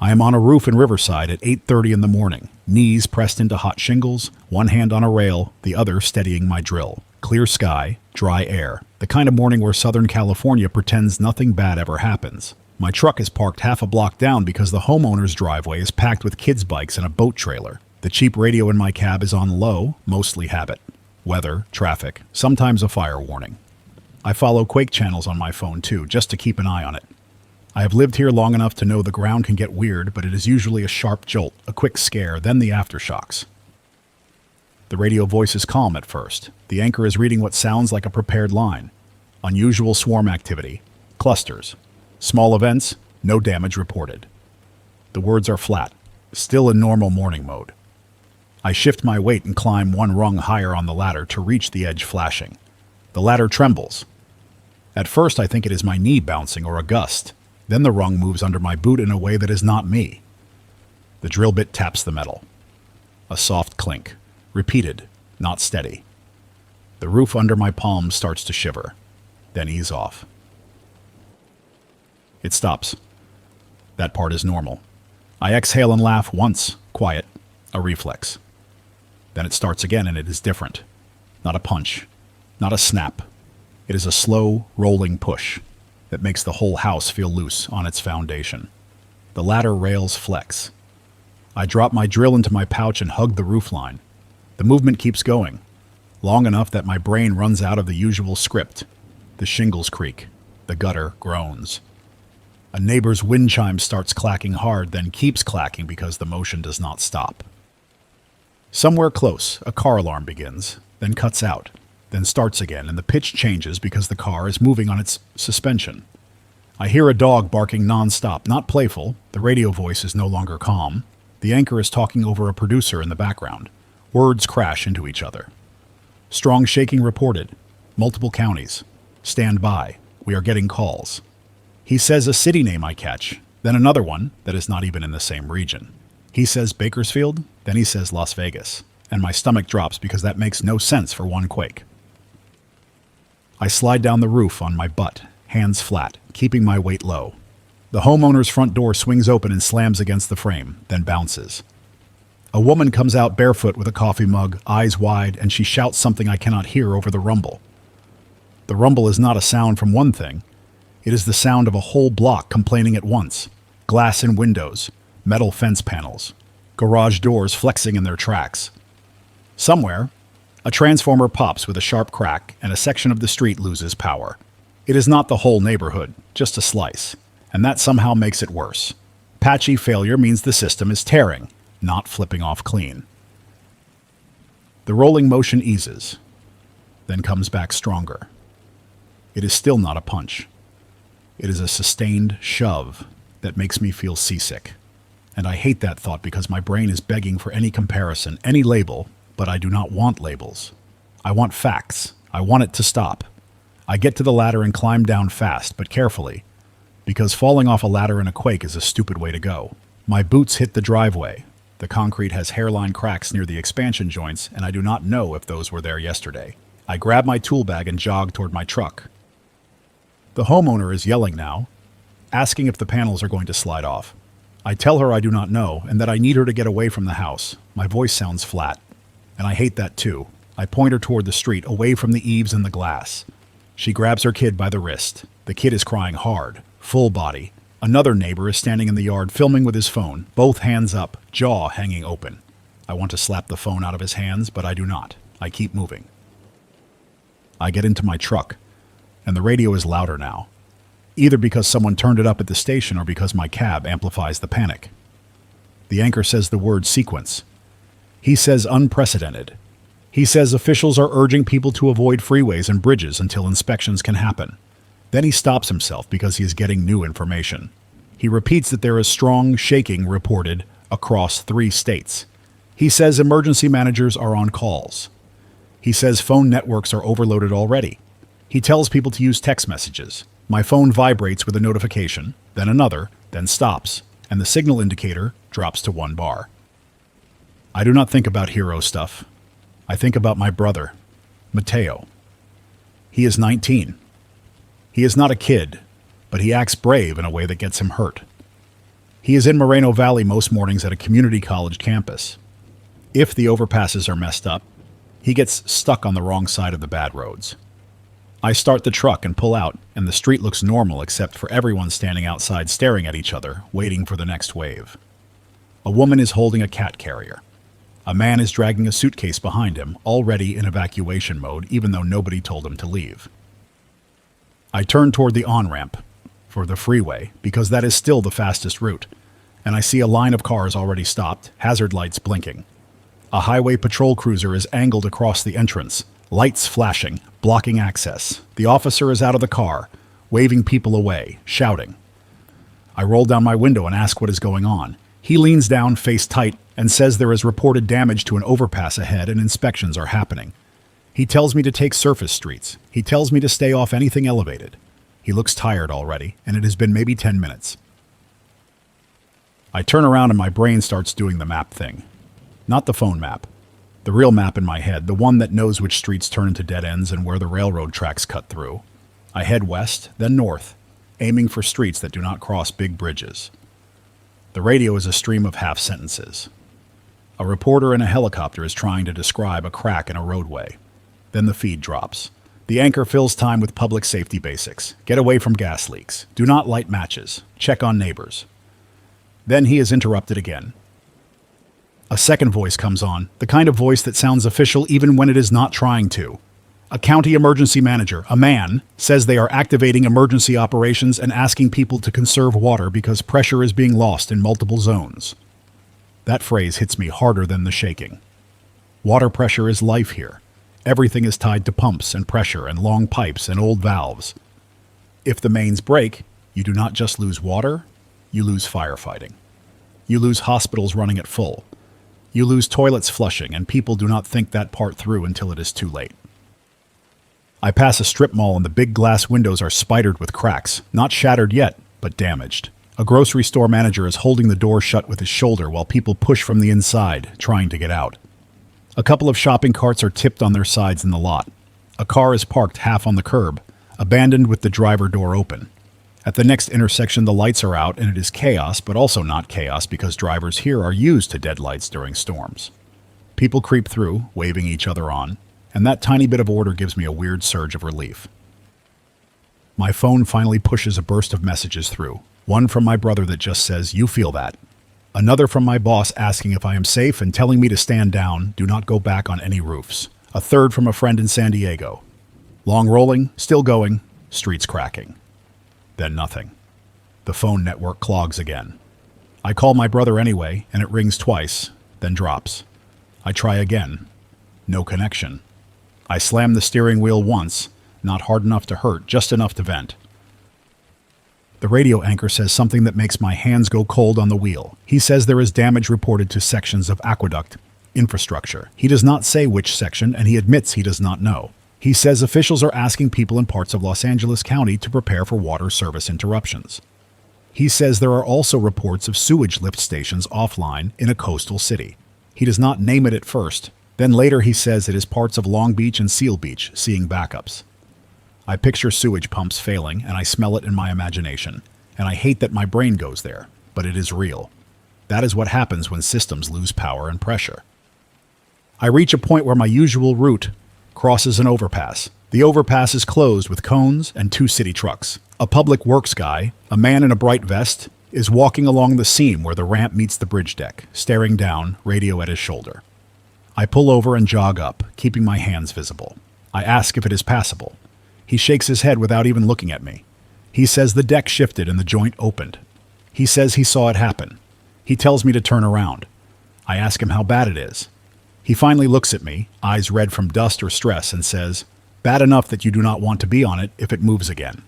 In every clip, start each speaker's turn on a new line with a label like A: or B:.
A: I am on a roof in Riverside at 8:30 in the morning, knees pressed into hot shingles, one hand on a rail, the other steadying my drill. Clear sky, dry air. The kind of morning where Southern California pretends nothing bad ever happens. My truck is parked half a block down because the homeowner's driveway is packed with kids' bikes and a boat trailer. The cheap radio in my cab is on low, mostly habit. Weather, traffic, sometimes a fire warning. I follow quake channels on my phone too, just to keep an eye on it. I have lived here long enough to know the ground can get weird, but it is usually a sharp jolt, a quick scare, then the aftershocks. The radio voice is calm at first. The anchor is reading what sounds like a prepared line. Unusual swarm activity. Clusters. Small events. No damage reported. The words are flat, still in normal morning mode. I shift my weight and climb one rung higher on the ladder to reach the edge flashing. The ladder trembles. At first I think it is my knee bouncing or a gust. Then the rung moves under my boot in a way that is not me. The drill bit taps the metal. A soft clink. Repeated, not steady. The roof under my palms starts to shiver, then ease off. It stops. That part is normal. I exhale and laugh once, quiet, a reflex. Then it starts again and it is different. Not a punch, not a snap. It is a slow, rolling push that makes the whole house feel loose on its foundation. The ladder rails flex. I drop my drill into my pouch and hug the roofline. The movement keeps going, long enough that my brain runs out of the usual script. The shingles creak. The gutter groans. A neighbor's wind chime starts clacking hard, then keeps clacking because the motion does not stop. Somewhere close, a car alarm begins, then cuts out, then starts again, and the pitch changes because the car is moving on its suspension. I hear a dog barking non-stop, not playful. The radio voice is no longer calm. The anchor is talking over a producer in the background. Words crash into each other. Strong shaking reported. Multiple counties. Stand by. We are getting calls. He says a city name I catch, then another one that is not even in the same region. He says Bakersfield, then he says Las Vegas, and my stomach drops because that makes no sense for one quake. I slide down the roof on my butt, hands flat, keeping my weight low. The homeowner's front door swings open and slams against the frame, then bounces. A woman comes out barefoot with a coffee mug, eyes wide, and she shouts something I cannot hear over the rumble. The rumble is not a sound from one thing. It is the sound of a whole block complaining at once. Glass in windows, metal fence panels, garage doors flexing in their tracks. Somewhere, a transformer pops with a sharp crack and a section of the street loses power. It is not the whole neighborhood, just a slice, and that somehow makes it worse. Patchy failure means the system is tearing, not flipping off clean. The rolling motion eases, then comes back stronger. It is still not a punch. It is a sustained shove that makes me feel seasick. And I hate that thought because my brain is begging for any comparison, any label, but I do not want labels. I want facts. I want it to stop. I get to the ladder and climb down fast, but carefully, because falling off a ladder in a quake is a stupid way to go. My boots hit the driveway. The concrete has hairline cracks near the expansion joints, and I do not know if those were there yesterday. I grab my tool bag and jog toward my truck. The homeowner is yelling now, asking if the panels are going to slide off. I tell her I do not know, and that I need her to get away from the house. My voice sounds flat, and I hate that too. I point her toward the street, away from the eaves and the glass. She grabs her kid by the wrist. The kid is crying hard, full body. Another neighbor is standing in the yard filming with his phone, both hands up, jaw hanging open. I want to slap the phone out of his hands, but I do not. I keep moving. I get into my truck, and the radio is louder now, either because someone turned it up at the station or because my cab amplifies the panic. The anchor says the word sequence. He says unprecedented. He says officials are urging people to avoid freeways and bridges until inspections can happen. Then he stops himself because he is getting new information. He repeats that there is strong shaking reported across 3 states. He says emergency managers are on calls. He says phone networks are overloaded already. He tells people to use text messages. My phone vibrates with a notification, then another, then stops, and the signal indicator drops to 1 bar. I do not think about hero stuff. I think about my brother, Mateo. He is 19. He is not a kid, but he acts brave in a way that gets him hurt. He is in Moreno Valley most mornings at a community college campus. If the overpasses are messed up, he gets stuck on the wrong side of the bad roads. I start the truck and pull out, and the street looks normal except for everyone standing outside staring at each other, waiting for the next wave. A woman is holding a cat carrier. A man is dragging a suitcase behind him, already in evacuation mode, even though nobody told him to leave. I turn toward the on-ramp for the freeway, because that is still the fastest route, and I see a line of cars already stopped, hazard lights blinking. A highway patrol cruiser is angled across the entrance, lights flashing, blocking access. The officer is out of the car, waving people away, shouting. I roll down my window and ask what is going on. He leans down, face tight, and says there is reported damage to an overpass ahead and inspections are happening. He tells me to take surface streets. He tells me to stay off anything elevated. He looks tired already, and it has been maybe 10 minutes. I turn around and my brain starts doing the map thing. Not the phone map. The real map in my head, the one that knows which streets turn into dead ends and where the railroad tracks cut through. I head west, then north, aiming for streets that do not cross big bridges. The radio is a stream of half sentences. A reporter in a helicopter is trying to describe a crack in a roadway. Then the feed drops. The anchor fills time with public safety basics. Get away from gas leaks. Do not light matches. Check on neighbors. Then he is interrupted again. A second voice comes on, the kind of voice that sounds official even when it is not trying to. A county emergency manager, a man, says they are activating emergency operations and asking people to conserve water because pressure is being lost in multiple zones. That phrase hits me harder than the shaking. Water pressure is life here. Everything is tied to pumps and pressure and long pipes and old valves. If the mains break, you do not just lose water, you lose firefighting. You lose hospitals running at full. You lose toilets flushing, and people do not think that part through until it is too late. I pass a strip mall and the big glass windows are spidered with cracks, not shattered yet, but damaged. A grocery store manager is holding the door shut with his shoulder while people push from the inside, trying to get out. A couple of shopping carts are tipped on their sides in the lot. A car is parked half on the curb, abandoned with the driver door open. At the next intersection, the lights are out, and it is chaos, but also not chaos because drivers here are used to dead lights during storms. People creep through, waving each other on, and that tiny bit of order gives me a weird surge of relief. My phone finally pushes a burst of messages through. One from my brother that just says, "You feel that." Another from my boss asking if I am safe and telling me to stand down, do not go back on any roofs. A third from a friend in San Diego. Long rolling, still going, streets cracking. Then nothing. The phone network clogs again. I call my brother anyway, and it rings twice, then drops. I try again. No connection. I slam the steering wheel once, not hard enough to hurt, just enough to vent. The radio anchor says something that makes my hands go cold on the wheel. He says there is damage reported to sections of aqueduct infrastructure. He does not say which section, and he admits he does not know. He says officials are asking people in parts of Los Angeles County to prepare for water service interruptions. He says there are also reports of sewage lift stations offline in a coastal city. He does not name it at first. Then later he says it is parts of Long Beach and Seal Beach seeing backups. I picture sewage pumps failing, and I smell it in my imagination, and I hate that my brain goes there, but it is real. That is what happens when systems lose power and pressure. I reach a point where my usual route crosses an overpass. The overpass is closed with cones and 2 city trucks. A public works guy, a man in a bright vest, is walking along the seam where the ramp meets the bridge deck, staring down, radio at his shoulder. I pull over and jog up, keeping my hands visible. I ask if it is passable. He shakes his head without even looking at me. He says the deck shifted and the joint opened. He says he saw it happen. He tells me to turn around. I ask him how bad it is. He finally looks at me, eyes red from dust or stress, and says, "Bad enough that you do not want to be on it if it moves again."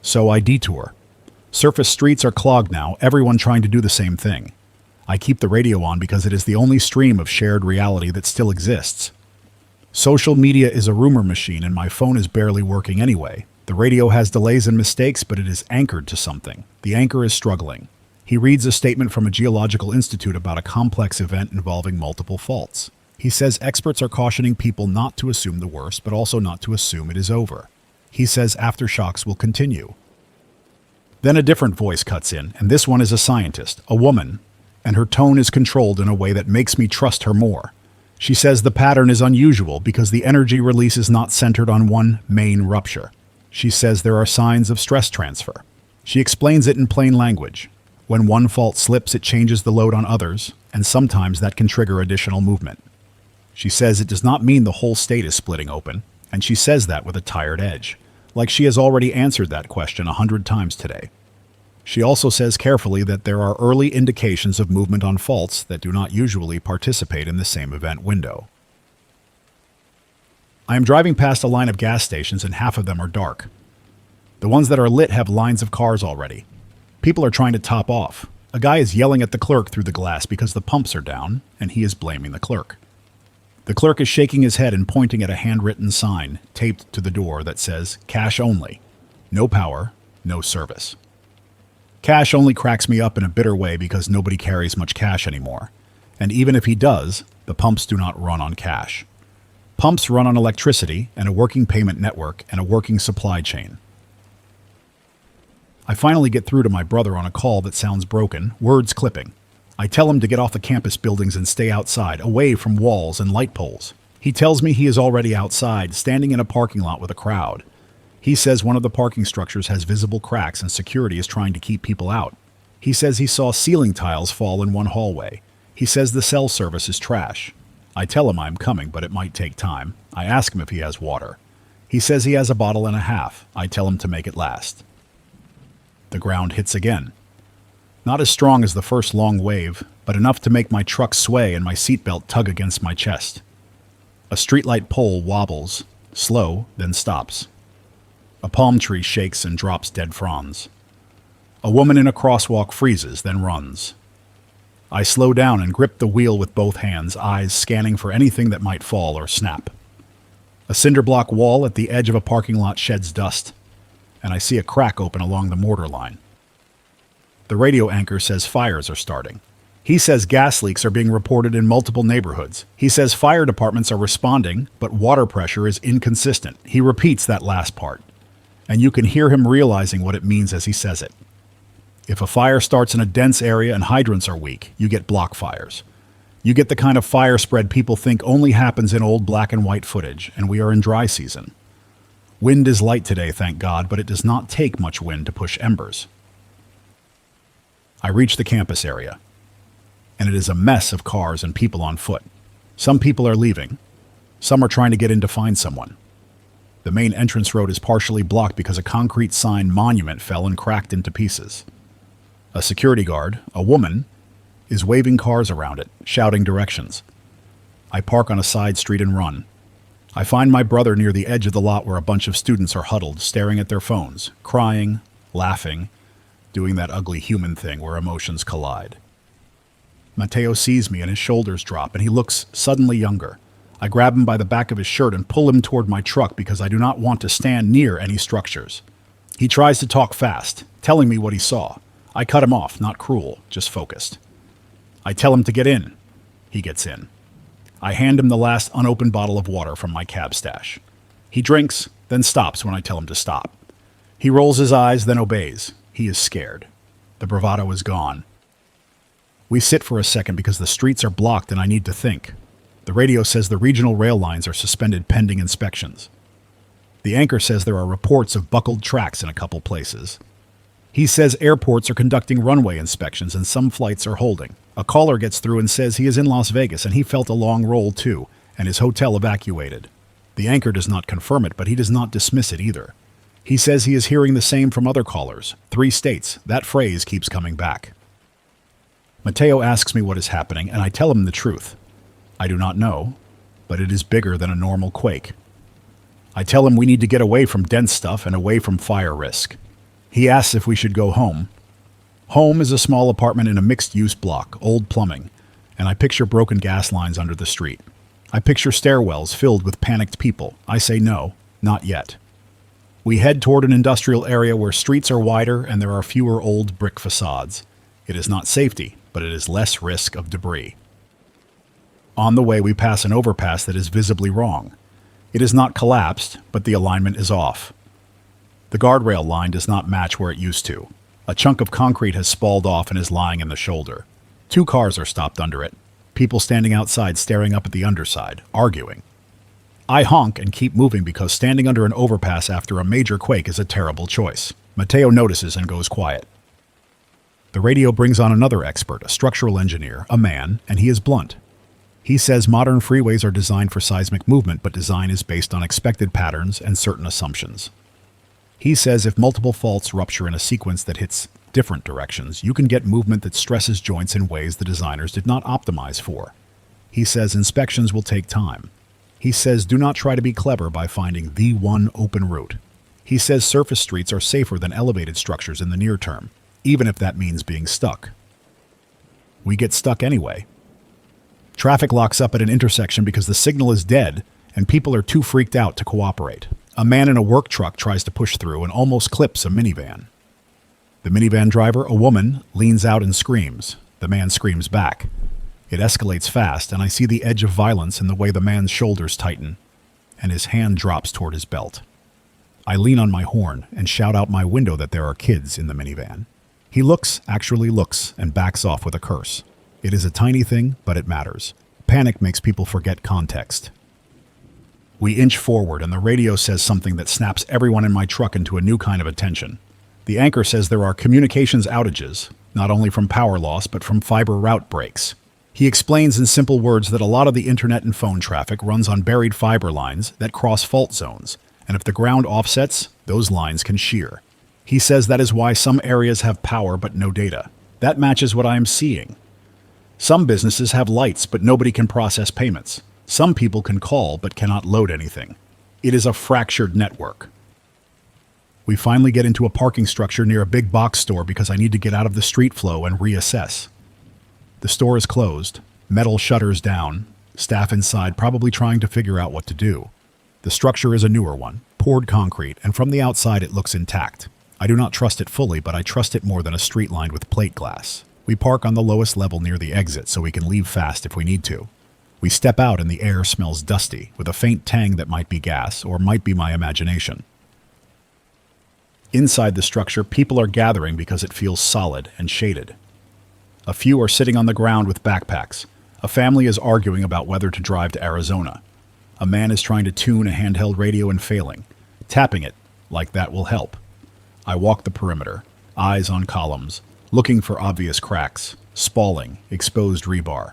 A: So I detour. Surface streets are clogged now, everyone trying to do the same thing. I keep the radio on because it is the only stream of shared reality that still exists. Social media is a rumor machine and my phone is barely working anyway. The radio has delays and mistakes, but it is anchored to something. The anchor is struggling. He reads a statement from a geological institute about a complex event involving multiple faults. He says experts are cautioning people not to assume the worst, but also not to assume it is over. He says aftershocks will continue. Then a different voice cuts in, and this one is a scientist, a woman, and her tone is controlled in a way that makes me trust her more. She says the pattern is unusual because the energy release is not centered on one main rupture. She says there are signs of stress transfer. She explains it in plain language. When one fault slips, it changes the load on others, and sometimes that can trigger additional movement. She says it does not mean the whole state is splitting open, and she says that with a tired edge, like she has already answered that question 100 times today. She also says carefully that there are early indications of movement on faults that do not usually participate in the same event window. I am driving past a line of gas stations and half of them are dark. The ones that are lit have lines of cars already. People are trying to top off. A guy is yelling at the clerk through the glass because the pumps are down, and he is blaming the clerk. The clerk is shaking his head and pointing at a handwritten sign taped to the door that says, "Cash only. No power, no service." Cash only cracks me up in a bitter way because nobody carries much cash anymore. And even if he does, the pumps do not run on cash. Pumps run on electricity and a working payment network and a working supply chain. I finally get through to my brother on a call that sounds broken, words clipping. I tell him to get off the campus buildings and stay outside, away from walls and light poles. He tells me he is already outside, standing in a parking lot with a crowd. He says one of the parking structures has visible cracks and security is trying to keep people out. He says he saw ceiling tiles fall in one hallway. He says the cell service is trash. I tell him I'm coming, but it might take time. I ask him if he has water. He says he has a bottle and a half. I tell him to make it last. The ground hits again. Not as strong as the first long wave, but enough to make my truck sway and my seatbelt tug against my chest. A streetlight pole wobbles, slow, then stops. A palm tree shakes and drops dead fronds. A woman in a crosswalk freezes, then runs. I slow down and grip the wheel with both hands, eyes scanning for anything that might fall or snap. A cinder block wall at the edge of a parking lot sheds dust, and I see a crack open along the mortar line. The radio anchor says fires are starting. He says gas leaks are being reported in multiple neighborhoods. He says fire departments are responding, but water pressure is inconsistent. He repeats that last part, and you can hear him realizing what it means as he says it. If a fire starts in a dense area and hydrants are weak, you get block fires. You get the kind of fire spread people think only happens in old black and white footage, and we are in dry season. Wind is light today, thank God, but it does not take much wind to push embers. I reach the campus area, and it is a mess of cars and people on foot. Some people are leaving. Some are trying to get in to find someone. The main entrance road is partially blocked because a concrete sign monument fell and cracked into pieces. A security guard, a woman, is waving cars around it, shouting directions. I park on a side street and run. I find my brother near the edge of the lot where a bunch of students are huddled, staring at their phones, crying, laughing, doing that ugly human thing where emotions collide. Matteo sees me and his shoulders drop, and he looks suddenly younger. I grab him by the back of his shirt and pull him toward my truck because I do not want to stand near any structures. He tries to talk fast, telling me what he saw. I cut him off, not cruel, just focused. I tell him to get in. He gets in. I hand him the last unopened bottle of water from my cab stash. He drinks, then stops when I tell him to stop. He rolls his eyes, then obeys. He is scared. The bravado is gone. We sit for a second because the streets are blocked and I need to think. The radio says the regional rail lines are suspended pending inspections. The anchor says there are reports of buckled tracks in a couple places. He says airports are conducting runway inspections and some flights are holding. A caller gets through and says he is in Las Vegas and he felt a long roll too, and his hotel evacuated. The anchor does not confirm it, but he does not dismiss it either. He says he is hearing the same from other callers. 3 states. That phrase keeps coming back. Matteo asks me what is happening, and I tell him the truth. I do not know, but it is bigger than a normal quake. I tell him we need to get away from dense stuff and away from fire risk. He asks if we should go home. Home is a small apartment in a mixed-use block, old plumbing, and I picture broken gas lines under the street. I picture stairwells filled with panicked people. I say no, not yet. We head toward an industrial area where streets are wider and there are fewer old brick facades. It is not safety, but it is less risk of debris. On the way, we pass an overpass that is visibly wrong. It is not collapsed, but the alignment is off. The guardrail line does not match where it used to. A chunk of concrete has spalled off and is lying in the shoulder. 2 cars are stopped under it. People standing outside staring up at the underside, arguing. I honk and keep moving because standing under an overpass after a major quake is a terrible choice. Mateo notices and goes quiet. The radio brings on another expert, a structural engineer, a man, and he is blunt. He says modern freeways are designed for seismic movement, but design is based on expected patterns and certain assumptions. He says if multiple faults rupture in a sequence that hits different directions, you can get movement that stresses joints in ways the designers did not optimize for. He says inspections will take time. He says do not try to be clever by finding the one open route. He says surface streets are safer than elevated structures in the near term, even if that means being stuck. We get stuck anyway. Traffic locks up at an intersection because the signal is dead and people are too freaked out to cooperate. A man in a work truck tries to push through and almost clips a minivan. The minivan driver, a woman, leans out and screams. The man screams back. It escalates fast, and I see the edge of violence in the way the man's shoulders tighten, and his hand drops toward his belt. I lean on my horn and shout out my window that there are kids in the minivan. He actually looks, and backs off with a curse. It is a tiny thing, but it matters. Panic makes people forget context. We inch forward, and the radio says something that snaps everyone in my truck into a new kind of attention. The anchor says there are communications outages, not only from power loss, but from fiber route breaks. He explains in simple words that a lot of the internet and phone traffic runs on buried fiber lines that cross fault zones, and if the ground offsets, those lines can shear. He says that is why some areas have power but no data. That matches what I am seeing. Some businesses have lights, but nobody can process payments. Some people can call, but cannot load anything. It is a fractured network. We finally get into a parking structure near a big box store because I need to get out of the street flow and reassess. The store is closed, metal shutters down, staff inside probably trying to figure out what to do. The structure is a newer one, poured concrete, and from the outside it looks intact. I do not trust it fully, but I trust it more than a street lined with plate glass. We park on the lowest level near the exit so we can leave fast if we need to. We step out and the air smells dusty, with a faint tang that might be gas or might be my imagination. Inside the structure, people are gathering because it feels solid and shaded. A few are sitting on the ground with backpacks. A family is arguing about whether to drive to Arizona. A man is trying to tune a handheld radio and failing. Tapping it, like that will help. I walk the perimeter, eyes on columns, looking for obvious cracks, spalling, exposed rebar.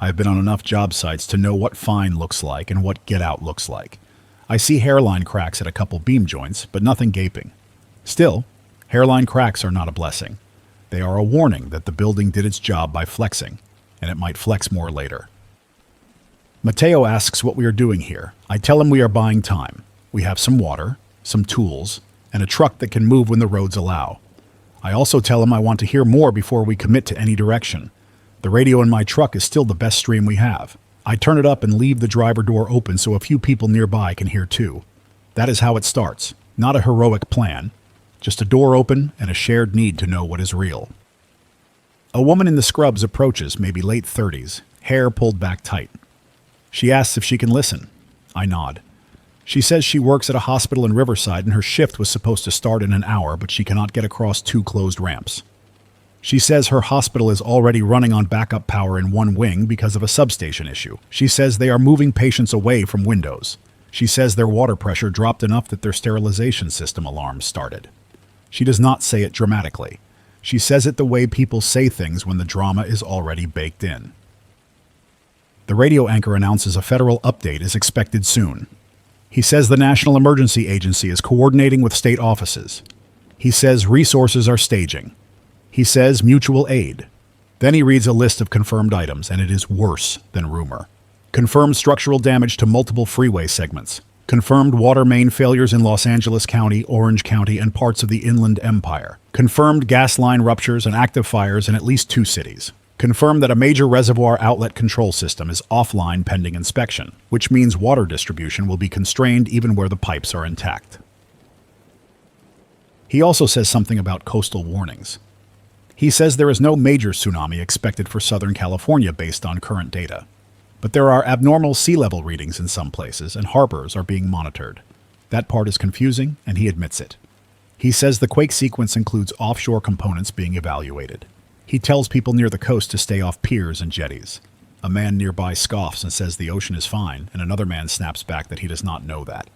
A: I have been on enough job sites to know what fine looks like and what get out looks like. I see hairline cracks at a couple beam joints, but nothing gaping. Still, hairline cracks are not a blessing. They are a warning that the building did its job by flexing, and it might flex more later. Mateo asks what we are doing here. I tell him we are buying time. We have some water, some tools, and a truck that can move when the roads allow. I also tell him I want to hear more before we commit to any direction. The radio in my truck is still the best stream we have. I turn it up and leave the driver door open so a few people nearby can hear too. That is how it starts. Not a heroic plan. Just a door open and a shared need to know what is real. A woman in the scrubs approaches, maybe late 30s, hair pulled back tight. She asks if she can listen. I nod. She says she works at a hospital in Riverside and her shift was supposed to start in an hour, but she cannot get across 2 closed ramps. She says her hospital is already running on backup power in one wing because of a substation issue. She says they are moving patients away from windows. She says their water pressure dropped enough that their sterilization system alarms started. She does not say it dramatically. She says it the way people say things when the drama is already baked in. The radio anchor announces a federal update is expected soon. He says the National Emergency Agency is coordinating with state offices. He says resources are staging. He says mutual aid. Then he reads a list of confirmed items, and it is worse than rumor. Confirmed structural damage to multiple freeway segments. Confirmed water main failures in Los Angeles County, Orange County, and parts of the Inland Empire. Confirmed gas line ruptures and active fires in at least 2 cities. Confirmed that a major reservoir outlet control system is offline pending inspection, which means water distribution will be constrained even where the pipes are intact. He also says something about coastal warnings. He says there is no major tsunami expected for Southern California based on current data. But there are abnormal sea level readings in some places, and harbors are being monitored. That part is confusing, and he admits it. He says the quake sequence includes offshore components being evaluated. He tells people near the coast to stay off piers and jetties. A man nearby scoffs and says the ocean is fine, and another man snaps back that he does not know that.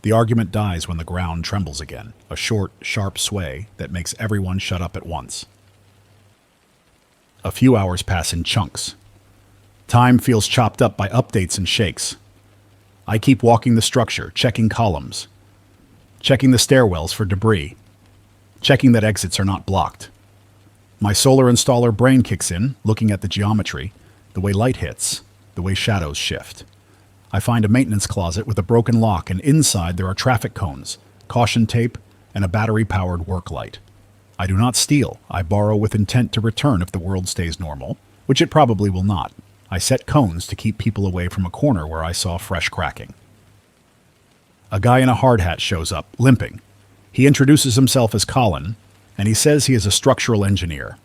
A: The argument dies when the ground trembles again, a short, sharp sway that makes everyone shut up at once. A few hours pass in chunks. Time feels chopped up by updates and shakes. I keep walking the structure, checking columns, checking the stairwells for debris, checking that exits are not blocked. My solar installer brain kicks in, looking at the geometry, the way light hits, the way shadows shift. I find a maintenance closet with a broken lock, and inside there are traffic cones, caution tape, and a battery-powered work light. I do not steal. I borrow with intent to return if the world stays normal, which it probably will not. I set cones to keep people away from a corner where I saw fresh cracking. A guy in a hard hat shows up, limping. He introduces himself as Colin, and he says he is a structural engineer.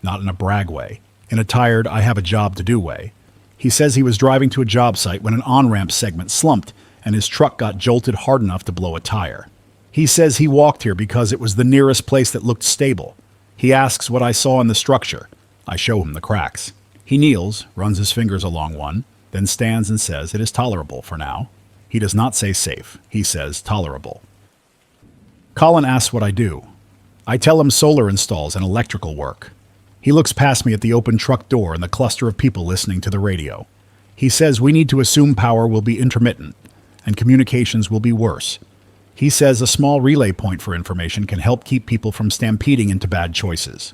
A: Not in a brag way. In a tired, I have a job to do way. He says he was driving to a job site when an on-ramp segment slumped and his truck got jolted hard enough to blow a tire. He says he walked here because it was the nearest place that looked stable. He asks what I saw in the structure. I show him the cracks. He kneels, runs his fingers along one, then stands and says it is tolerable for now. He does not say safe. He says tolerable. Colin asks what I do. I tell him solar installs and electrical work. He looks past me at the open truck door and the cluster of people listening to the radio. He says we need to assume power will be intermittent and communications will be worse. He says a small relay point for information can help keep people from stampeding into bad choices.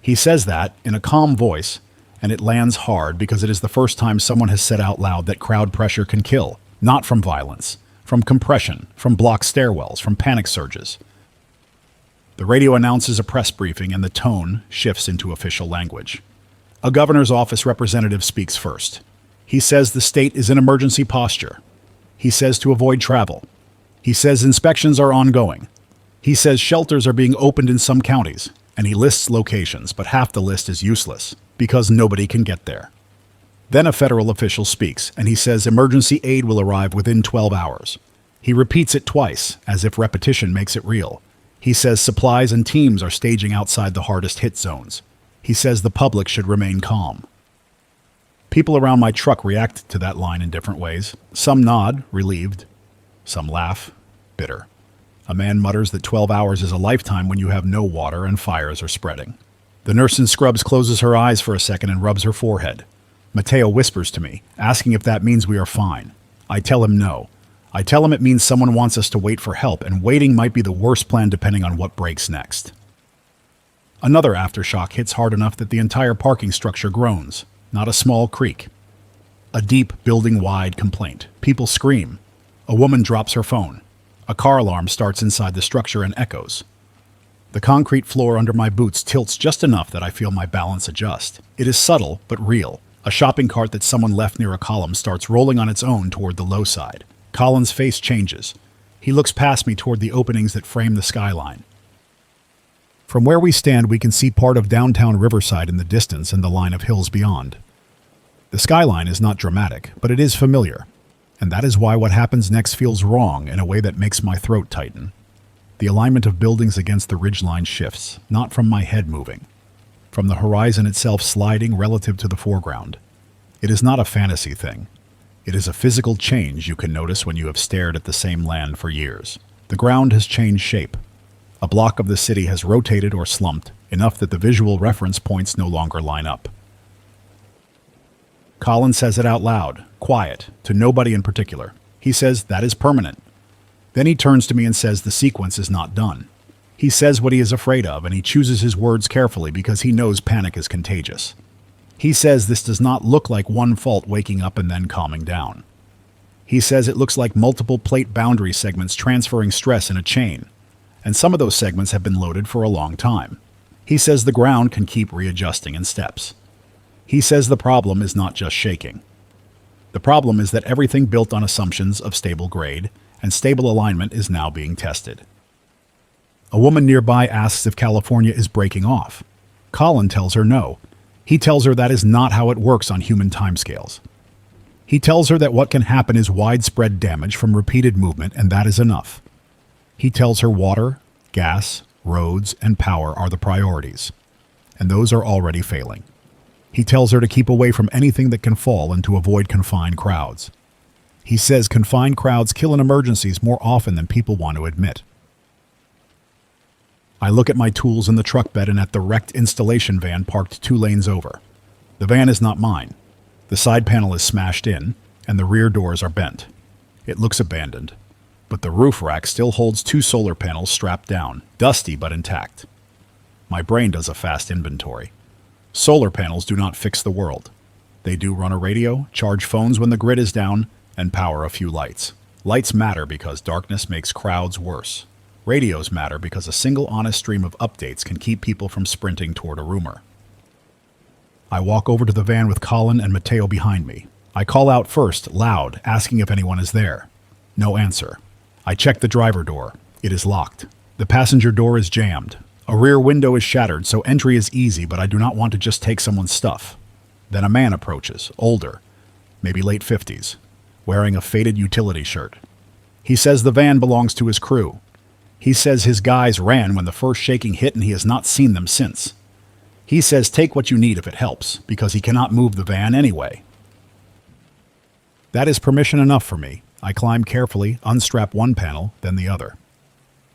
A: He says that in a calm voice, and it lands hard because it is the first time someone has said out loud that crowd pressure can kill, not from violence, from compression, from blocked stairwells, from panic surges. The radio announces a press briefing and the tone shifts into official language. A governor's office representative speaks first. He says the state is in emergency posture. He says to avoid travel. He says inspections are ongoing. He says shelters are being opened in some counties, and he lists locations, but half the list is useless because nobody can get there. Then a federal official speaks, and he says emergency aid will arrive within 12 hours. He repeats it twice, as if repetition makes it real. He says supplies and teams are staging outside the hardest hit zones. He says the public should remain calm. People around my truck react to that line in different ways. Some nod, relieved. Some laugh, bitter. A man mutters that 12 hours is a lifetime when you have no water and fires are spreading. The nurse in scrubs closes her eyes for a second and rubs her forehead. Mateo whispers to me, asking if that means we are fine. I tell him no. I tell him it means someone wants us to wait for help, and waiting might be the worst plan depending on what breaks next. Another aftershock hits hard enough that the entire parking structure groans, not a small creak. A deep, building-wide complaint. People scream. A woman drops her phone. A car alarm starts inside the structure and echoes. The concrete floor under my boots tilts just enough that I feel my balance adjust. It is subtle, but real. A shopping cart that someone left near a column starts rolling on its own toward the low side. Colin's face changes. He looks past me toward the openings that frame the skyline. From where we stand, we can see part of downtown Riverside in the distance and the line of hills beyond. The skyline is not dramatic, but it is familiar, and that is why what happens next feels wrong in a way that makes my throat tighten. The alignment of buildings against the ridgeline shifts, not from my head moving, from the horizon itself sliding relative to the foreground. It is not a fantasy thing. It is a physical change you can notice when you have stared at the same land for years. The ground has changed shape. A block of the city has rotated or slumped, enough that the visual reference points no longer line up. Colin says it out loud, quiet, to nobody in particular. He says that is permanent. Then he turns to me and says the sequence is not done. He says what he is afraid of, and he chooses his words carefully because he knows panic is contagious. He says this does not look like one fault waking up and then calming down. He says it looks like multiple plate boundary segments transferring stress in a chain, and some of those segments have been loaded for a long time. He says the ground can keep readjusting in steps. He says the problem is not just shaking. The problem is that everything built on assumptions of stable grade and stable alignment is now being tested. A woman nearby asks if California is breaking off. Colin tells her no. He tells her that is not how it works on human timescales. He tells her that what can happen is widespread damage from repeated movement, and that is enough. He tells her water, Gas, roads, and power are the priorities, and those are already failing. He tells her to keep away from anything that can fall and to avoid confined crowds. He says confined crowds kill in emergencies more often than people want to admit. I look at my tools in the truck bed and at the wrecked installation van parked 2 lanes over. The van is not mine. The side panel is smashed in, and the rear doors are bent. It looks abandoned, but the roof rack still holds 2 solar panels strapped down, dusty but intact. My brain does a fast inventory. Solar panels do not fix the world. They do run a radio, charge phones when the grid is down, and power a few lights. Lights matter because darkness makes crowds worse. Radios matter because a single honest stream of updates can keep people from sprinting toward a rumor. I walk over to the van with Colin and Matteo behind me. I call out first, loud, asking if anyone is there. No answer. I check the driver door. It is locked. The passenger door is jammed. A rear window is shattered, so entry is easy, but I do not want to just take someone's stuff. Then a man approaches, older, maybe late 50s, wearing a faded utility shirt. He says the van belongs to his crew. He says his guys ran when the first shaking hit and he has not seen them since. He says take what you need if it helps, because he cannot move the van anyway. That is permission enough for me. I climb carefully, unstrap one panel, then the other.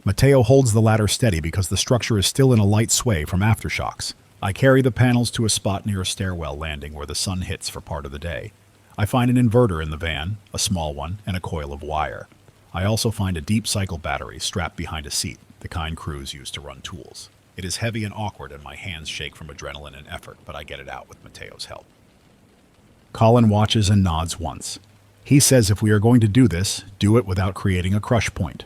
A: Matteo holds the ladder steady because the structure is still in a light sway from aftershocks. I carry the panels to a spot near a stairwell landing where the sun hits for part of the day. I find an inverter in the van, a small one, and a coil of wire. I also find a deep cycle battery strapped behind a seat, the kind crews use to run tools. It is heavy and awkward and my hands shake from adrenaline and effort, but I get it out with Matteo's help. Colin watches and nods once. He says if we are going to do this, do it without creating a crush point.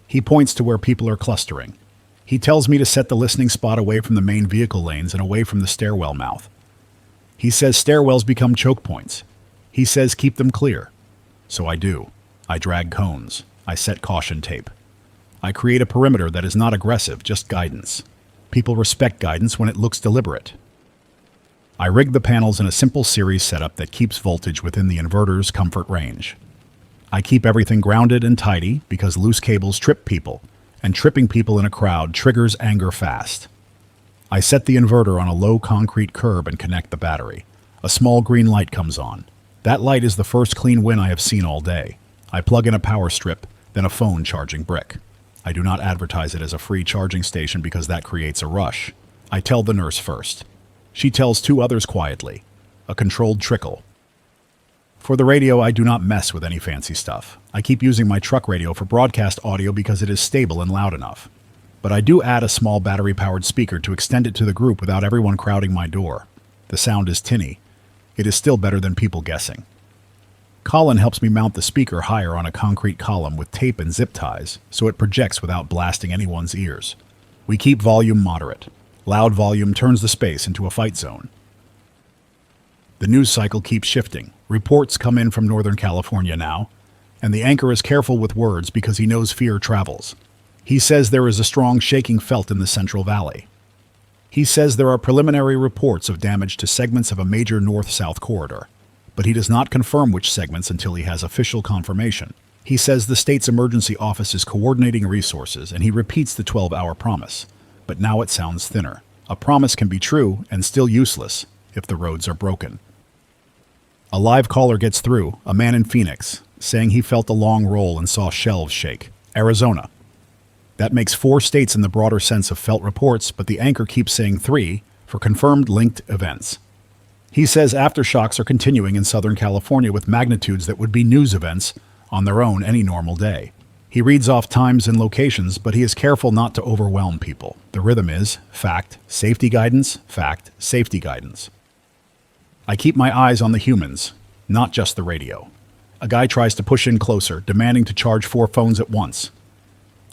A: He points to where people are clustering. He tells me to set the listening spot away from the main vehicle lanes and away from the stairwell mouth. He says stairwells become choke points. He says keep them clear. So I do. I drag cones. I set caution tape. I create a perimeter that is not aggressive, just guidance. People respect guidance when it looks deliberate. I rig the panels in a simple series setup that keeps voltage within the inverter's comfort range. I keep everything grounded and tidy because loose cables trip people, and tripping people in a crowd triggers anger fast. I set the inverter on a low concrete curb and connect the battery. A small green light comes on. That light is the first clean win I have seen all day. I plug in a power strip, then a phone charging brick. I do not advertise it as a free charging station because that creates a rush. I tell the nurse first. She tells 2 others quietly. A controlled trickle. For the radio, I do not mess with any fancy stuff. I keep using my truck radio for broadcast audio because it is stable and loud enough. But I do add a small battery-powered speaker to extend it to the group without everyone crowding my door. The sound is tinny. It is still better than people guessing. Colin helps me mount the speaker higher on a concrete column with tape and zip ties, so it projects without blasting anyone's ears. We keep volume moderate. Loud volume turns the space into a fight zone. The news cycle keeps shifting. Reports come in from Northern California now, and the anchor is careful with words because he knows fear travels. He says there is a strong shaking felt in the Central Valley. He says there are preliminary reports of damage to segments of a major north-south corridor, but he does not confirm which segments until he has official confirmation. He says the state's emergency office is coordinating resources, and he repeats the 12-hour promise. But now it sounds thinner. A promise can be true and still useless if the roads are broken. A live caller gets through, a man in Phoenix, saying he felt a long roll and saw shelves shake. Arizona. That makes 4 states in the broader sense of felt reports, but the anchor keeps saying 3 for confirmed linked events. He says aftershocks are continuing in Southern California with magnitudes that would be news events on their own any normal day. He reads off times and locations, but he is careful not to overwhelm people. The rhythm is fact, safety guidance, fact, safety guidance. I keep my eyes on the humans, not just the radio. A guy tries to push in closer, demanding to charge 4 phones at once.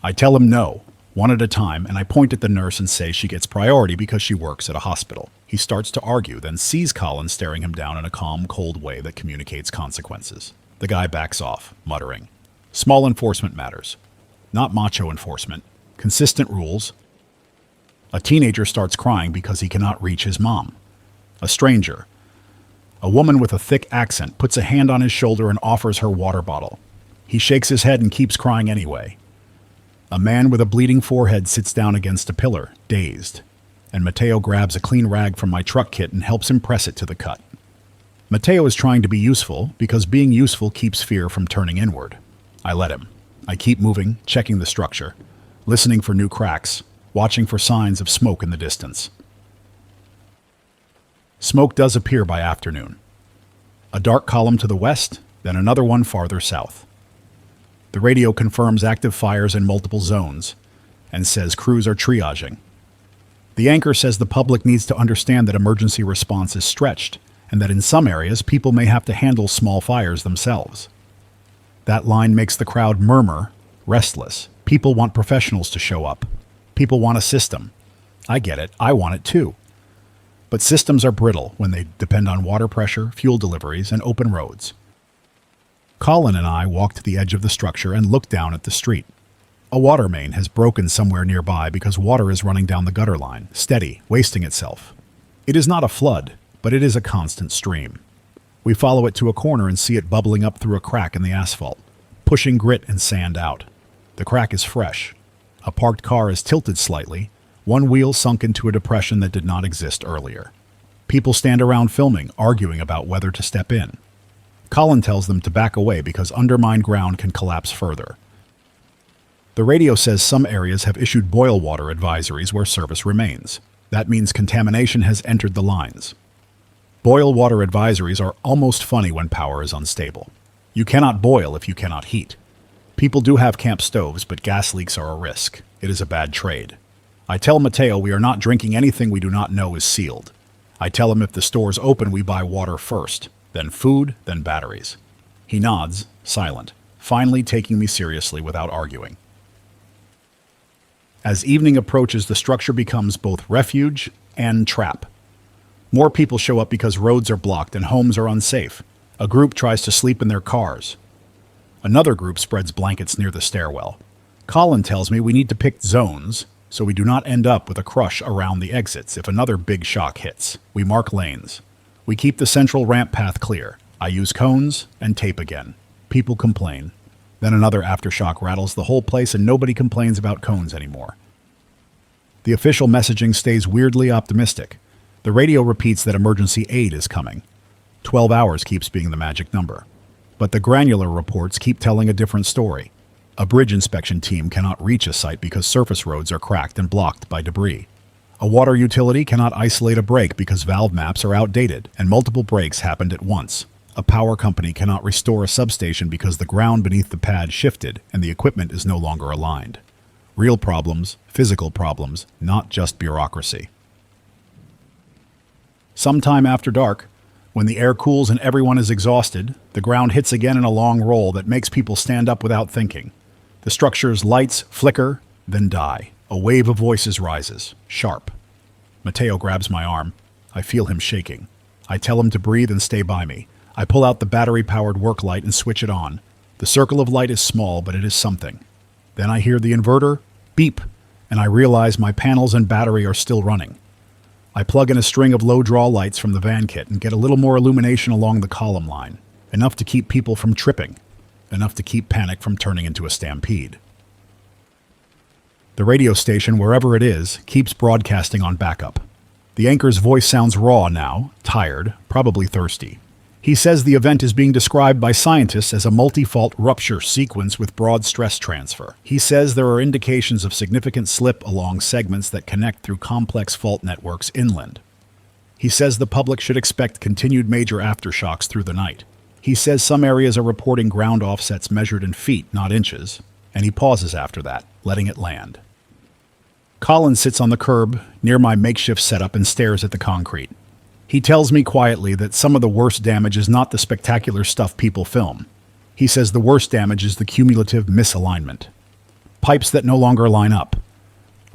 A: I tell him no, one at a time, and I point at the nurse and say she gets priority because she works at a hospital. He starts to argue, then sees Colin staring him down in a calm, cold way that communicates consequences. The guy backs off, muttering. Small enforcement matters. Not macho enforcement. Consistent rules. A teenager starts crying because he cannot reach his mom. A stranger. A woman with a thick accent puts a hand on his shoulder and offers her water bottle. He shakes his head and keeps crying anyway. A man with a bleeding forehead sits down against a pillar, dazed, and Mateo grabs a clean rag from my truck kit and helps him press it to the cut. Mateo is trying to be useful because being useful keeps fear from turning inward. I let him. I keep moving, checking the structure, listening for new cracks, watching for signs of smoke in the distance. Smoke does appear by afternoon. A dark column to the west, then another one farther south. The radio confirms active fires in multiple zones and says crews are triaging. The anchor says the public needs to understand that emergency response is stretched and that in some areas people may have to handle small fires themselves. That line makes the crowd murmur, restless. People want professionals to show up. People want a system. I get it. I want it too. But systems are brittle when they depend on water pressure, fuel deliveries, and open roads. Colin and I walk to the edge of the structure and look down at the street. A water main has broken somewhere nearby because water is running down the gutter line, steady, wasting itself. It is not a flood, but it is a constant stream. We follow it to a corner and see it bubbling up through a crack in the asphalt, pushing grit and sand out. The crack is fresh. A parked car is tilted slightly, one wheel sunk into a depression that did not exist earlier. People stand around filming, arguing about whether to step in. Colin tells them to back away because undermined ground can collapse further. The radio says some areas have issued boil water advisories where service remains. That means contamination has entered the lines. Boil water advisories are almost funny when power is unstable. You cannot boil if you cannot heat. People do have camp stoves, but gas leaks are a risk. It is a bad trade. I tell Mateo we are not drinking anything we do not know is sealed. I tell him if the store's open, we buy water first, then food, then batteries. He nods, silent, finally taking me seriously without arguing. As evening approaches, the structure becomes both refuge and trap. More people show up because roads are blocked and homes are unsafe. A group tries to sleep in their cars. Another group spreads blankets near the stairwell. Colin tells me we need to pick zones so we do not end up with a crush around the exits if another big shock hits. We mark lanes. We keep the central ramp path clear. I use cones and tape again. People complain. Then another aftershock rattles the whole place and nobody complains about cones anymore. The official messaging stays weirdly optimistic. The radio repeats that emergency aid is coming. 12 hours keeps being the magic number. But the granular reports keep telling a different story. A bridge inspection team cannot reach a site because surface roads are cracked and blocked by debris. A water utility cannot isolate a break because valve maps are outdated and multiple breaks happened at once. A power company cannot restore a substation because the ground beneath the pad shifted and the equipment is no longer aligned. Real problems, physical problems, not just bureaucracy. Sometime after dark, when the air cools and everyone is exhausted, the ground hits again in a long roll that makes people stand up without thinking. The structure's lights flicker, then die. A wave of voices rises, sharp. Mateo grabs my arm. I feel him shaking. I tell him to breathe and stay by me. I pull out the battery-powered work light and switch it on. The circle of light is small, but it is something. Then I hear the inverter beep, and I realize my panels and battery are still running. I plug in a string of low-draw lights from the van kit and get a little more illumination along the column line, enough to keep people from tripping, enough to keep panic from turning into a stampede. The radio station, wherever it is, keeps broadcasting on backup. The anchor's voice sounds raw now, tired, probably thirsty. He says the event is being described by scientists as a multi-fault rupture sequence with broad stress transfer. He says there are indications of significant slip along segments that connect through complex fault networks inland. He says the public should expect continued major aftershocks through the night. He says some areas are reporting ground offsets measured in feet, not inches, and he pauses after that, letting it land. Colin sits on the curb near my makeshift setup and stares at the concrete. He tells me quietly that some of the worst damage is not the spectacular stuff people film. He says the worst damage is the cumulative misalignment. Pipes that no longer line up.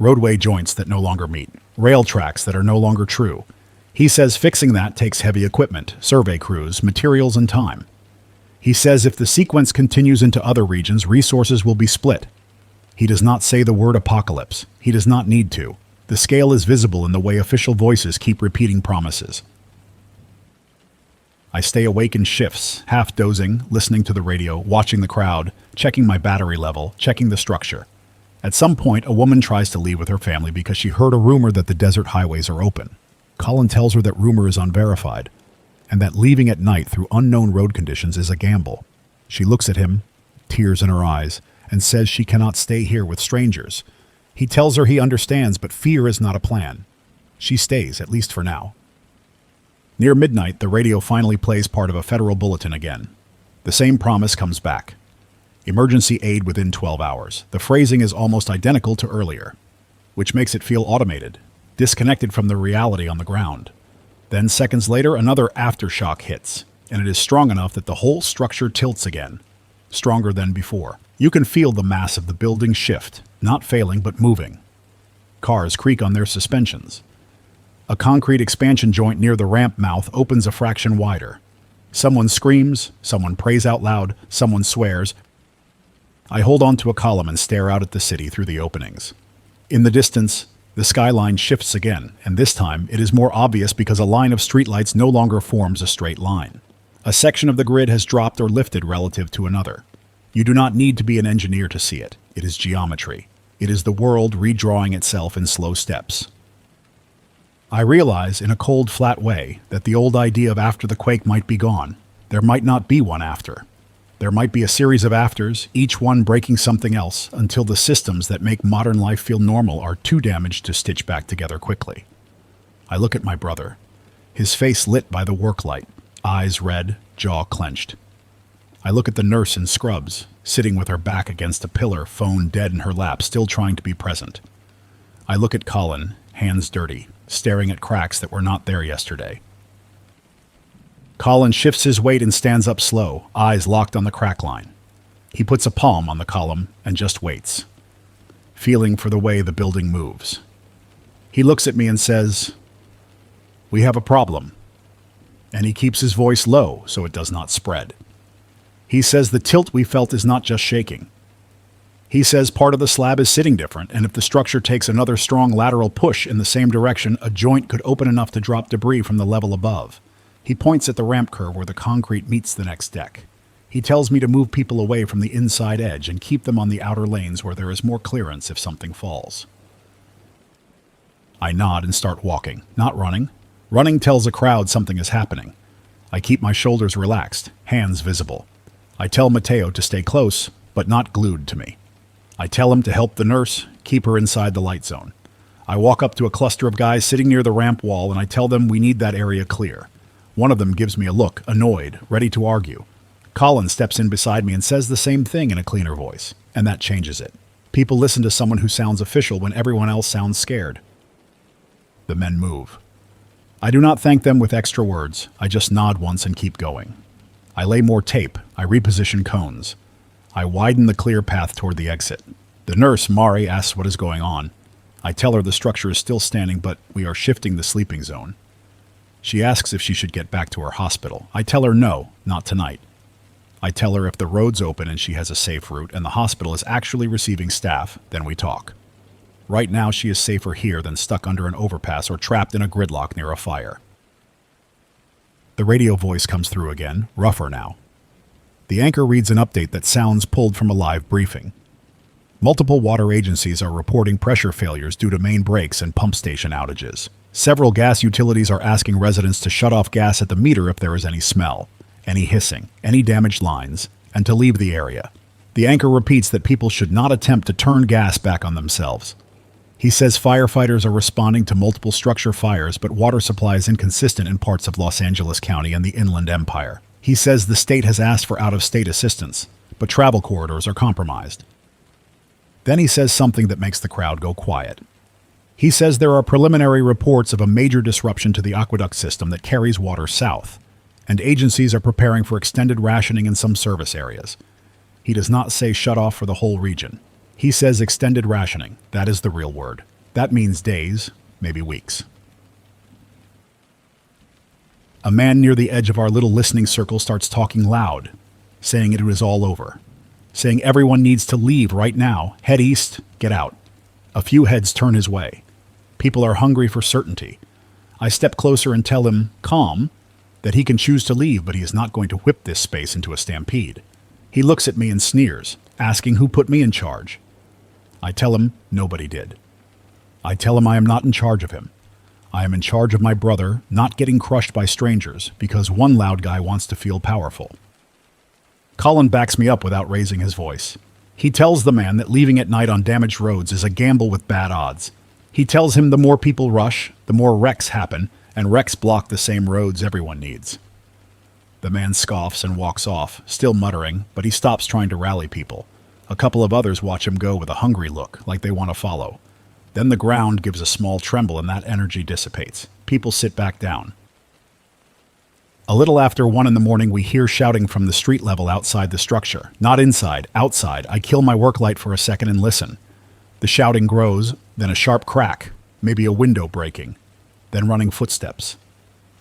A: Roadway joints that no longer meet. Rail tracks that are no longer true. He says fixing that takes heavy equipment, survey crews, materials, and time. He says if the sequence continues into other regions, resources will be split. He does not say the word apocalypse. He does not need to. The scale is visible in the way official voices keep repeating promises. I stay awake in shifts, half dozing, listening to the radio, watching the crowd, checking my battery level, checking the structure. At some point, a woman tries to leave with her family because she heard a rumor that the desert highways are open. Colin tells her that rumor is unverified, and that leaving at night through unknown road conditions is a gamble. She looks at him, tears in her eyes, and says she cannot stay here with strangers. He tells her he understands, but fear is not a plan. She stays, at least for now. Near midnight, the radio finally plays part of a federal bulletin again. The same promise comes back. Emergency aid within 12 hours. The phrasing is almost identical to earlier, which makes it feel automated, disconnected from the reality on the ground. Then seconds later, another aftershock hits, and it is strong enough that the whole structure tilts again, stronger than before. You can feel the mass of the building shift, not failing but moving. Cars creak on their suspensions. A concrete expansion joint near the ramp mouth opens a fraction wider. Someone screams, someone prays out loud, someone swears. I hold onto a column and stare out at the city through the openings. In the distance, the skyline shifts again, and this time it is more obvious because a line of streetlights no longer forms a straight line. A section of the grid has dropped or lifted relative to another. You do not need to be an engineer to see it. It is geometry. It is the world redrawing itself in slow steps. I realize, in a cold, flat way, that the old idea of after the quake might be gone. There might not be one after. There might be a series of afters, each one breaking something else, until the systems that make modern life feel normal are too damaged to stitch back together quickly. I look at my brother, his face lit by the work light, eyes red, jaw clenched. I look at the nurse in scrubs, sitting with her back against a pillar, phone dead in her lap, still trying to be present. I look at Colin, hands dirty, staring at cracks that were not there yesterday. Colin shifts his weight and stands up slow, eyes locked on the crack line. He puts a palm on the column and just waits, feeling for the way the building moves. He looks at me and says, "We have a problem." And he keeps his voice low so it does not spread. He says the tilt we felt is not just shaking. He says part of the slab is sitting different, and if the structure takes another strong lateral push in the same direction, a joint could open enough to drop debris from the level above. He points at the ramp curve where the concrete meets the next deck. He tells me to move people away from the inside edge and keep them on the outer lanes where there is more clearance if something falls. I nod and start walking, not running. Running tells a crowd something is happening. I keep my shoulders relaxed, hands visible. I tell Matteo to stay close, but not glued to me. I tell him to help the nurse, keep her inside the light zone. I walk up to a cluster of guys sitting near the ramp wall and I tell them we need that area clear. One of them gives me a look, annoyed, ready to argue. Colin steps in beside me and says the same thing in a cleaner voice, and that changes it. People listen to someone who sounds official when everyone else sounds scared. The men move. I do not thank them with extra words. I just nod once and keep going. I lay more tape. I reposition cones. I widen the clear path toward the exit. The nurse, Mari, asks what is going on. I tell her the structure is still standing, but we are shifting the sleeping zone. She asks if she should get back to her hospital. I tell her no, not tonight. I tell her if the road's open and she has a safe route and the hospital is actually receiving staff, then we talk. Right now she is safer here than stuck under an overpass or trapped in a gridlock near a fire. The radio voice comes through again, rougher now. The anchor reads an update that sounds pulled from a live briefing. Multiple water agencies are reporting pressure failures due to main breaks and pump station outages. Several gas utilities are asking residents to shut off gas at the meter if there is any smell, any hissing, any damaged lines, and to leave the area. The anchor repeats that people should not attempt to turn gas back on themselves. He says firefighters are responding to multiple structure fires, but water supply is inconsistent in parts of Los Angeles County and the Inland Empire. He says the state has asked for out-of-state assistance, but travel corridors are compromised. Then he says something that makes the crowd go quiet. He says there are preliminary reports of a major disruption to the aqueduct system that carries water south, and agencies are preparing for extended rationing in some service areas. He does not say shut off for the whole region. He says extended rationing. That is the real word. That means days, maybe weeks. A man near the edge of our little listening circle starts talking loud, saying it is all over, saying everyone needs to leave right now, head east, get out. A few heads turn his way. People are hungry for certainty. I step closer and tell him, calm, that he can choose to leave, but he is not going to whip this space into a stampede. He looks at me and sneers, asking who put me in charge. I tell him nobody did. I tell him I am not in charge of him. I am in charge of my brother not getting crushed by strangers because one loud guy wants to feel powerful. Colin backs me up without raising his voice. He tells the man that leaving at night on damaged roads is a gamble with bad odds. He tells him the more people rush, the more wrecks happen, and wrecks block the same roads everyone needs. The man scoffs and walks off, still muttering, but he stops trying to rally people. A couple of others watch him go with a hungry look, like they want to follow. Then the ground gives a small tremble and that energy dissipates. People sit back down. A little after 1 a.m, we hear shouting from the street level outside the structure. Not inside, outside. I kill my work light for a second and listen. The shouting grows, then a sharp crack, maybe a window breaking, then running footsteps.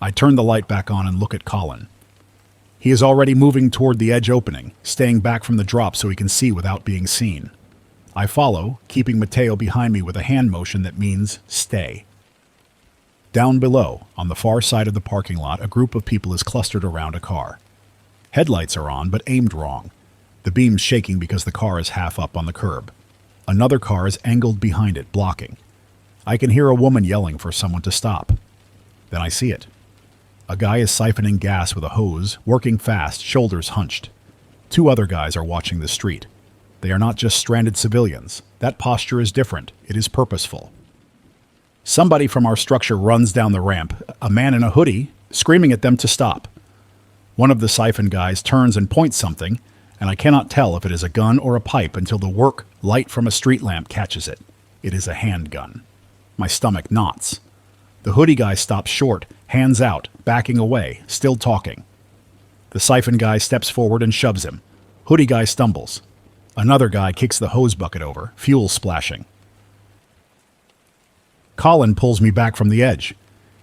A: I turn the light back on and look at Colin. He is already moving toward the edge opening, staying back from the drop so he can see without being seen. I follow, keeping Matteo behind me with a hand motion that means stay. Down below, on the far side of the parking lot, a group of people is clustered around a car. Headlights are on, but aimed wrong. The beam's shaking because the car is half up on the curb. Another car is angled behind it, blocking. I can hear a woman yelling for someone to stop. Then I see it. A guy is siphoning gas with a hose, working fast, shoulders hunched. 2 other guys are watching the street. They are not just stranded civilians. That posture is different. It is purposeful. Somebody from our structure runs down the ramp, a man in a hoodie, screaming at them to stop. One of the siphon guys turns and points something, and I cannot tell if it is a gun or a pipe until the work light from a street lamp catches it. It is a handgun. My stomach knots. The hoodie guy stops short, hands out, backing away, still talking. The siphon guy steps forward and shoves him. Hoodie guy stumbles. Another guy kicks the hose bucket over, fuel splashing. Colin pulls me back from the edge.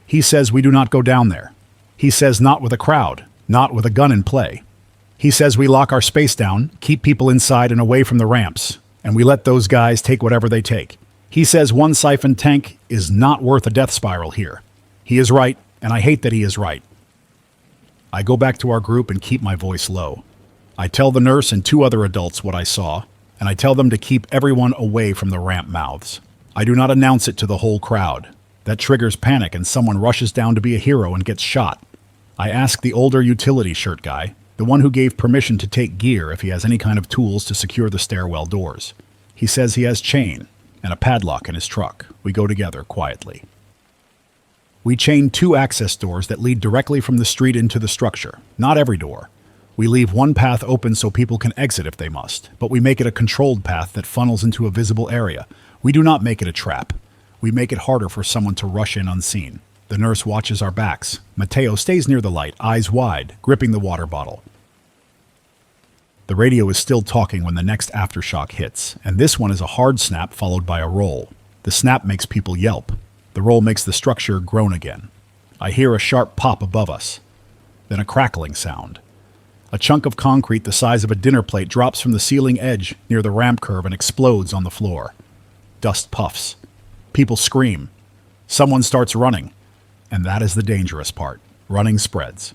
A: He says we do not go down there. He says not with a crowd, not with a gun in play. He says we lock our space down, keep people inside and away from the ramps, and we let those guys take whatever they take. He says one siphon tank is not worth a death spiral here. He is right, and I hate that he is right. I go back to our group and keep my voice low. I tell the nurse and 2 other adults what I saw, and I tell them to keep everyone away from the ramp mouths. I do not announce it to the whole crowd. That triggers panic and someone rushes down to be a hero and gets shot. I ask the older utility shirt guy, the one who gave permission to take gear, if he has any kind of tools to secure the stairwell doors. He says he has chain and a padlock in his truck. We go together quietly. We chain 2 access doors that lead directly from the street into the structure. Not every door. We leave one path open so people can exit if they must, but we make it a controlled path that funnels into a visible area. We do not make it a trap. We make it harder for someone to rush in unseen. The nurse watches our backs. Matteo stays near the light, eyes wide, gripping the water bottle. The radio is still talking when the next aftershock hits, and this one is a hard snap followed by a roll. The snap makes people yelp. The roll makes the structure groan again. I hear a sharp pop above us, then a crackling sound. A chunk of concrete the size of a dinner plate drops from the ceiling edge near the ramp curve and explodes on the floor. Dust puffs. People scream. Someone starts running. And that is the dangerous part. Running spreads.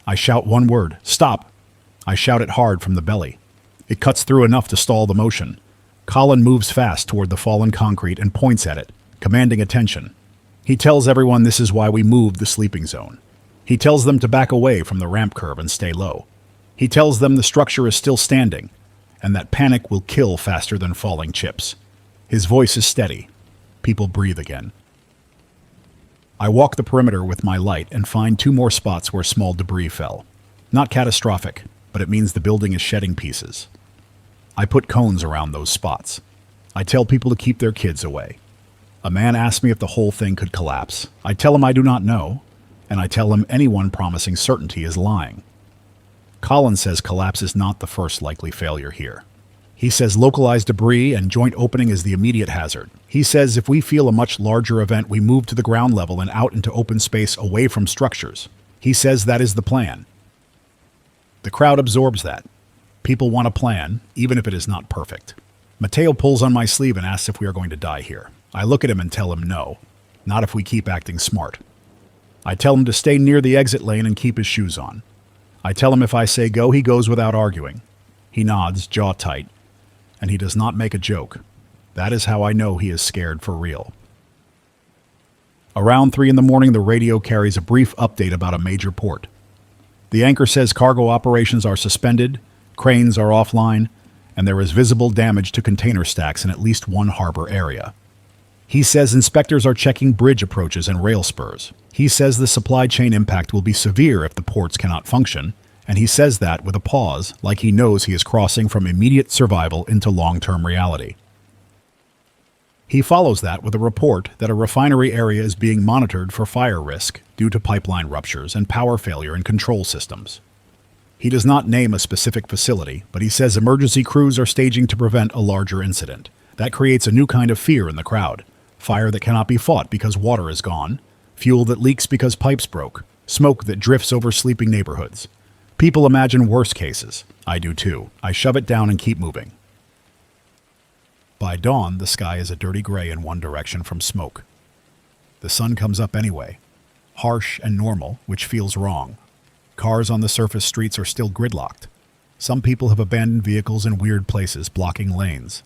A: I shout one word, stop. I shout it hard from the belly. It cuts through enough to stall the motion. Colin moves fast toward the fallen concrete and points at it, commanding attention. He tells everyone this is why we moved the sleeping zone. He tells them to back away from the ramp curve and stay low. He tells them the structure is still standing, and that panic will kill faster than falling chips. His voice is steady. People breathe again. I walk the perimeter with my light and find 2 more spots where small debris fell. Not catastrophic, but it means the building is shedding pieces. I put cones around those spots. I tell people to keep their kids away. A man asks me if the whole thing could collapse. I tell him I do not know, and I tell him anyone promising certainty is lying. Colin says collapse is not the first likely failure here. He says localized debris and joint opening is the immediate hazard. He says if we feel a much larger event, we move to the ground level and out into open space away from structures. He says that is the plan. The crowd absorbs that. People want a plan, even if it is not perfect. Matteo pulls on my sleeve and asks if we are going to die here. I look at him and tell him no, not if we keep acting smart. I tell him to stay near the exit lane and keep his shoes on. I tell him if I say go, he goes without arguing. He nods, jaw tight. and he does not make a joke. That is how I know he is scared for real. Around 3 in the morning, the radio carries a brief update about a major port. The anchor says cargo operations are suspended, cranes are offline, and there is visible damage to container stacks in at least one harbor area. He says inspectors are checking bridge approaches and rail spurs. He says the supply chain impact will be severe if the ports cannot function, and he says that with a pause, like he knows he is crossing from immediate survival into long-term reality. He follows that with a report that a refinery area is being monitored for fire risk due to pipeline ruptures and power failure in control systems. He does not name a specific facility, but he says emergency crews are staging to prevent a larger incident. That creates a new kind of fear in the crowd. Fire that cannot be fought because water is gone, fuel that leaks because pipes broke, smoke that drifts over sleeping neighborhoods. People imagine worse cases. I do too. I shove it down and keep moving. By dawn, the sky is a dirty gray in one direction from smoke. The sun comes up anyway, harsh and normal, which feels wrong. Cars on the surface streets are still gridlocked. Some people have abandoned vehicles in weird places, blocking lanes.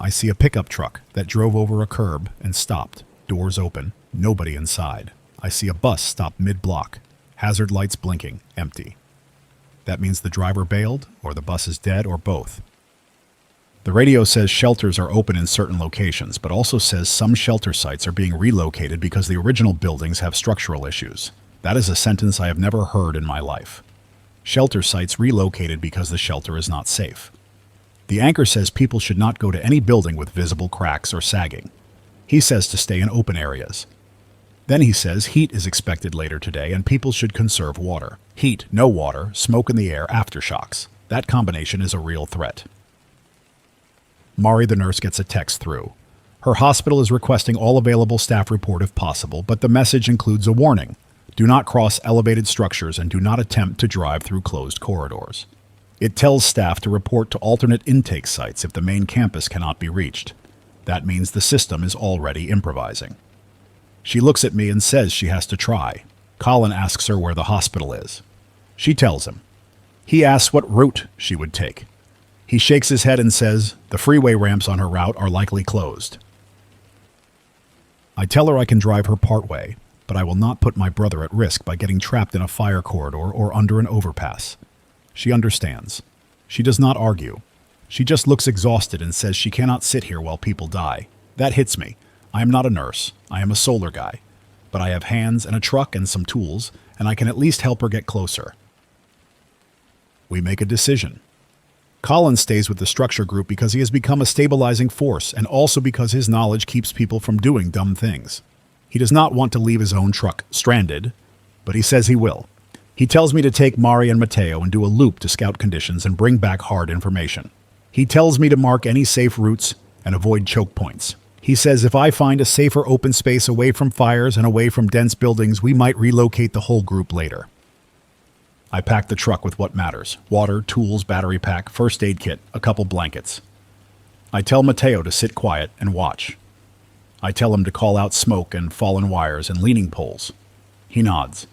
A: I see a pickup truck that drove over a curb and stopped, doors open, nobody inside. I see a bus stop mid-block, hazard lights blinking, empty. That means the driver bailed, or the bus is dead, or both. The radio says shelters are open in certain locations, but also says some shelter sites are being relocated because the original buildings have structural issues. That is a sentence I have never heard in my life. Shelter sites relocated because the shelter is not safe. The anchor says people should not go to any building with visible cracks or sagging. He says to stay in open areas. Then he says heat is expected later today and people should conserve water. Heat, no water, smoke in the air, aftershocks. That combination is a real threat. Mari, the nurse, gets a text through. Her hospital is requesting all available staff report if possible, but the message includes a warning. Do not cross elevated structures and do not attempt to drive through closed corridors. It tells staff to report to alternate intake sites if the main campus cannot be reached. That means the system is already improvising. She looks at me and says she has to try. Colin asks her where the hospital is. She tells him. He asks what route she would take. He shakes his head and says the freeway ramps on her route are likely closed. I tell her I can drive her partway, but I will not put my brother at risk by getting trapped in a fire corridor or under an overpass. She understands. She does not argue. She just looks exhausted and says she cannot sit here while people die. That hits me. I am not a nurse. I am a solar guy. But I have hands and a truck and some tools, and I can at least help her get closer. We make a decision. Colin stays with the structure group because he has become a stabilizing force and also because his knowledge keeps people from doing dumb things. He does not want to leave his own truck stranded, but he says he will. He tells me to take Mari and Matteo and do a loop to scout conditions and bring back hard information. He tells me to mark any safe routes and avoid choke points. He says if I find a safer open space away from fires and away from dense buildings, we might relocate the whole group later. I pack the truck with what matters: water, tools, battery pack, first aid kit, a couple blankets. I tell Matteo to sit quiet and watch. I tell him to call out smoke and fallen wires and leaning poles. He nods.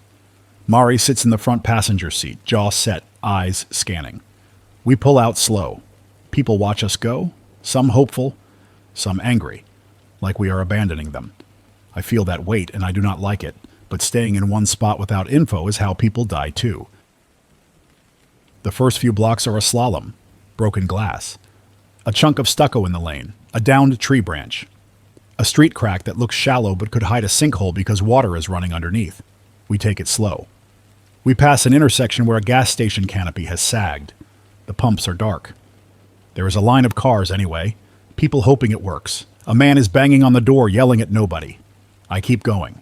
A: Mari sits in the front passenger seat, jaw set, eyes scanning. We pull out slow. People watch us go, some hopeful, some angry, like we are abandoning them. I feel that weight and I do not like it, but staying in one spot without info is how people die too. The first few blocks are a slalom, broken glass, a chunk of stucco in the lane, a downed tree branch, a street crack that looks shallow but could hide a sinkhole because water is running underneath. We take it slow. We pass an intersection where a gas station canopy has sagged. The pumps are dark. There is a line of cars anyway, people hoping it works. A man is banging on the door, yelling at nobody. I keep going.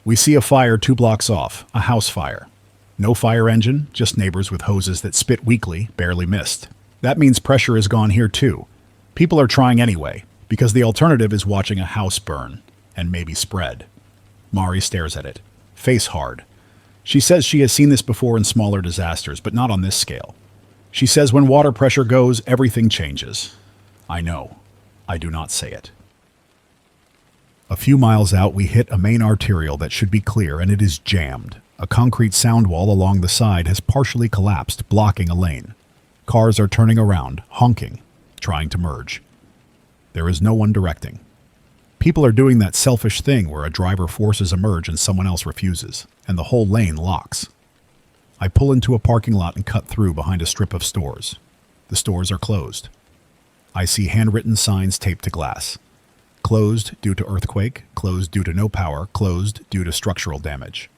A: We see a fire 2 blocks off, a house fire. No fire engine, just neighbors with hoses that spit weakly, barely missed. That means pressure is gone here too. People are trying anyway, because the alternative is watching a house burn, and maybe spread. Mari stares at it, face hard. She says she has seen this before in smaller disasters, but not on this scale. She says when water pressure goes, everything changes. I know. I do not say it. A few miles out, we hit a main arterial that should be clear, and it is jammed. A concrete sound wall along the side has partially collapsed, blocking a lane. Cars are turning around, honking, trying to merge. There is no one directing. People are doing that selfish thing where a driver forces a merge and someone else refuses, and the whole lane locks. I pull into a parking lot and cut through behind a strip of stores. The stores are closed. I see handwritten signs taped to glass. Closed due to earthquake, closed due to no power, closed due to structural damage.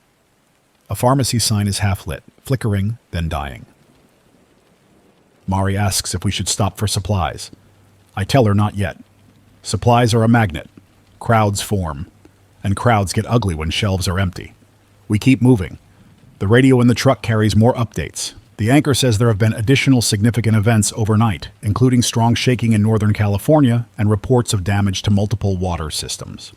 A: A pharmacy sign is half lit, flickering, then dying. Mari asks if we should stop for supplies. I tell her not yet. Supplies are a magnet. Crowds form. And crowds get ugly when shelves are empty. We keep moving. The radio in the truck carries more updates. The anchor says there have been additional significant events overnight, including strong shaking in Northern California and reports of damage to multiple water systems.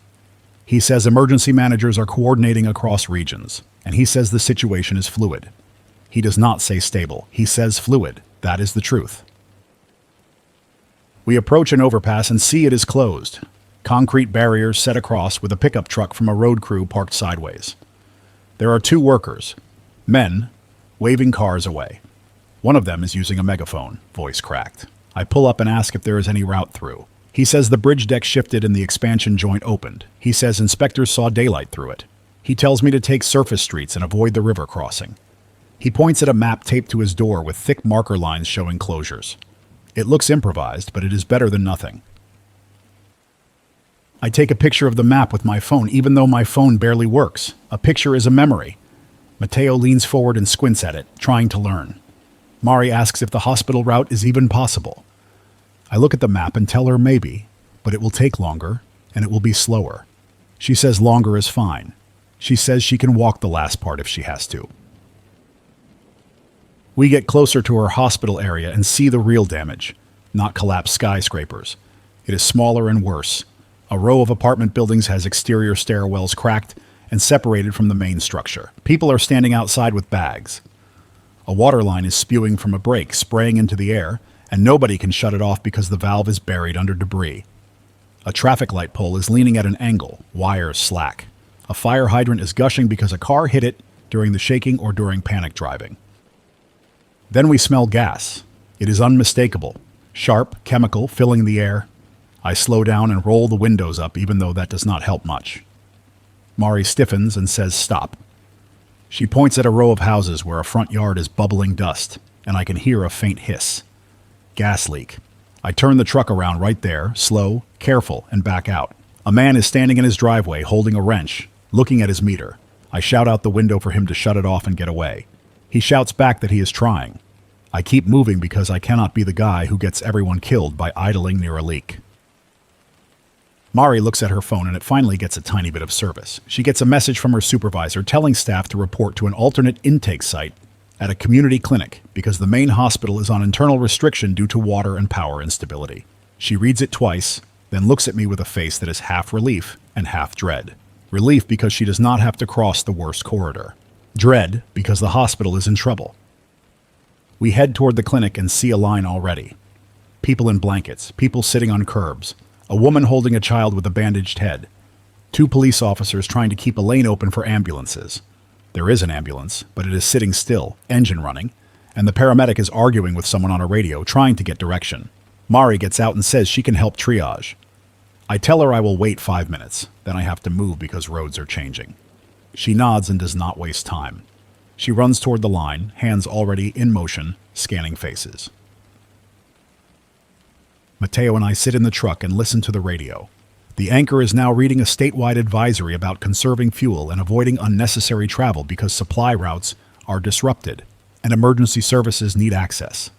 A: He says emergency managers are coordinating across regions, and he says the situation is fluid. He does not say stable. He says fluid. That is the truth. We approach an overpass and see it is closed. Concrete barriers set across with a pickup truck from a road crew parked sideways. There are two workers, men, waving cars away. One of them is using a megaphone, voice cracked. I pull up and ask if there is any route through. He says the bridge deck shifted and the expansion joint opened. He says inspectors saw daylight through it. He tells me to take surface streets and avoid the river crossing. He points at a map taped to his door with thick marker lines showing closures. It looks improvised, but it is better than nothing. I take a picture of the map with my phone, even though my phone barely works. A picture is a memory. Mateo leans forward and squints at it, trying to learn. Mari asks if the hospital route is even possible. I look at the map and tell her maybe, but it will take longer, and it will be slower. She says longer is fine. She says she can walk the last part if she has to. We get closer to her hospital area and see the real damage, not collapsed skyscrapers. It is smaller and worse. A row of apartment buildings has exterior stairwells cracked and separated from the main structure. People are standing outside with bags. A water line is spewing from a break, spraying into the air, and nobody can shut it off because the valve is buried under debris. A traffic light pole is leaning at an angle, wires slack. A fire hydrant is gushing because a car hit it during the shaking or during panic driving. Then we smell gas. It is unmistakable. Sharp, chemical, filling the air. I slow down and roll the windows up, even though that does not help much. Mari stiffens and says stop. She points at a row of houses where a front yard is bubbling dust, and I can hear a faint hiss. Gas leak. I turn the truck around right there, slow, careful, and back out. A man is standing in his driveway holding a wrench, looking at his meter. I shout out the window for him to shut it off and get away. He shouts back that he is trying. I keep moving because I cannot be the guy who gets everyone killed by idling near a leak. Mari looks at her phone and it finally gets a tiny bit of service. She gets a message from her supervisor telling staff to report to an alternate intake site at a community clinic because the main hospital is on internal restriction due to water and power instability. She reads it twice, then looks at me with a face that is half relief and half dread. Relief because she does not have to cross the worst corridor. Dread because the hospital is in trouble. We head toward the clinic and see a line already. People in blankets, people sitting on curbs, a woman holding a child with a bandaged head, 2 police officers trying to keep a lane open for ambulances. There is an ambulance, but it is sitting still, engine running, and the paramedic is arguing with someone on a radio, trying to get direction. Mari gets out and says she can help triage. I tell her I will wait 5 minutes, then I have to move because roads are changing. She nods and does not waste time. She runs toward the line, hands already in motion, scanning faces. Mateo and I sit in the truck and listen to the radio. The anchor is now reading a statewide advisory about conserving fuel and avoiding unnecessary travel because supply routes are disrupted and emergency services need access.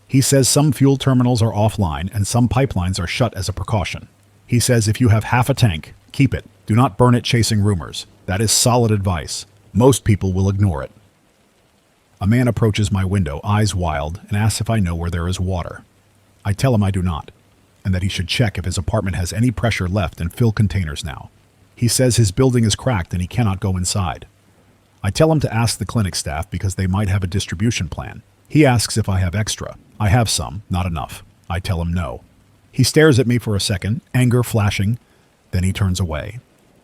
A: He says some fuel terminals are offline and some pipelines are shut as a precaution. He says if you have half a tank, keep it. Do not burn it chasing rumors. That is solid advice. Most people will ignore it. A man approaches my window, eyes wild, and asks if I know where there is water. I tell him I do not, and that he should check if his apartment has any pressure left and fill containers now. He says his building is cracked and he cannot go inside. I tell him to ask the clinic staff because they might have a distribution plan. He asks if I have extra. I have some, not enough. I tell him no. He stares at me for a second, anger flashing, then he turns away.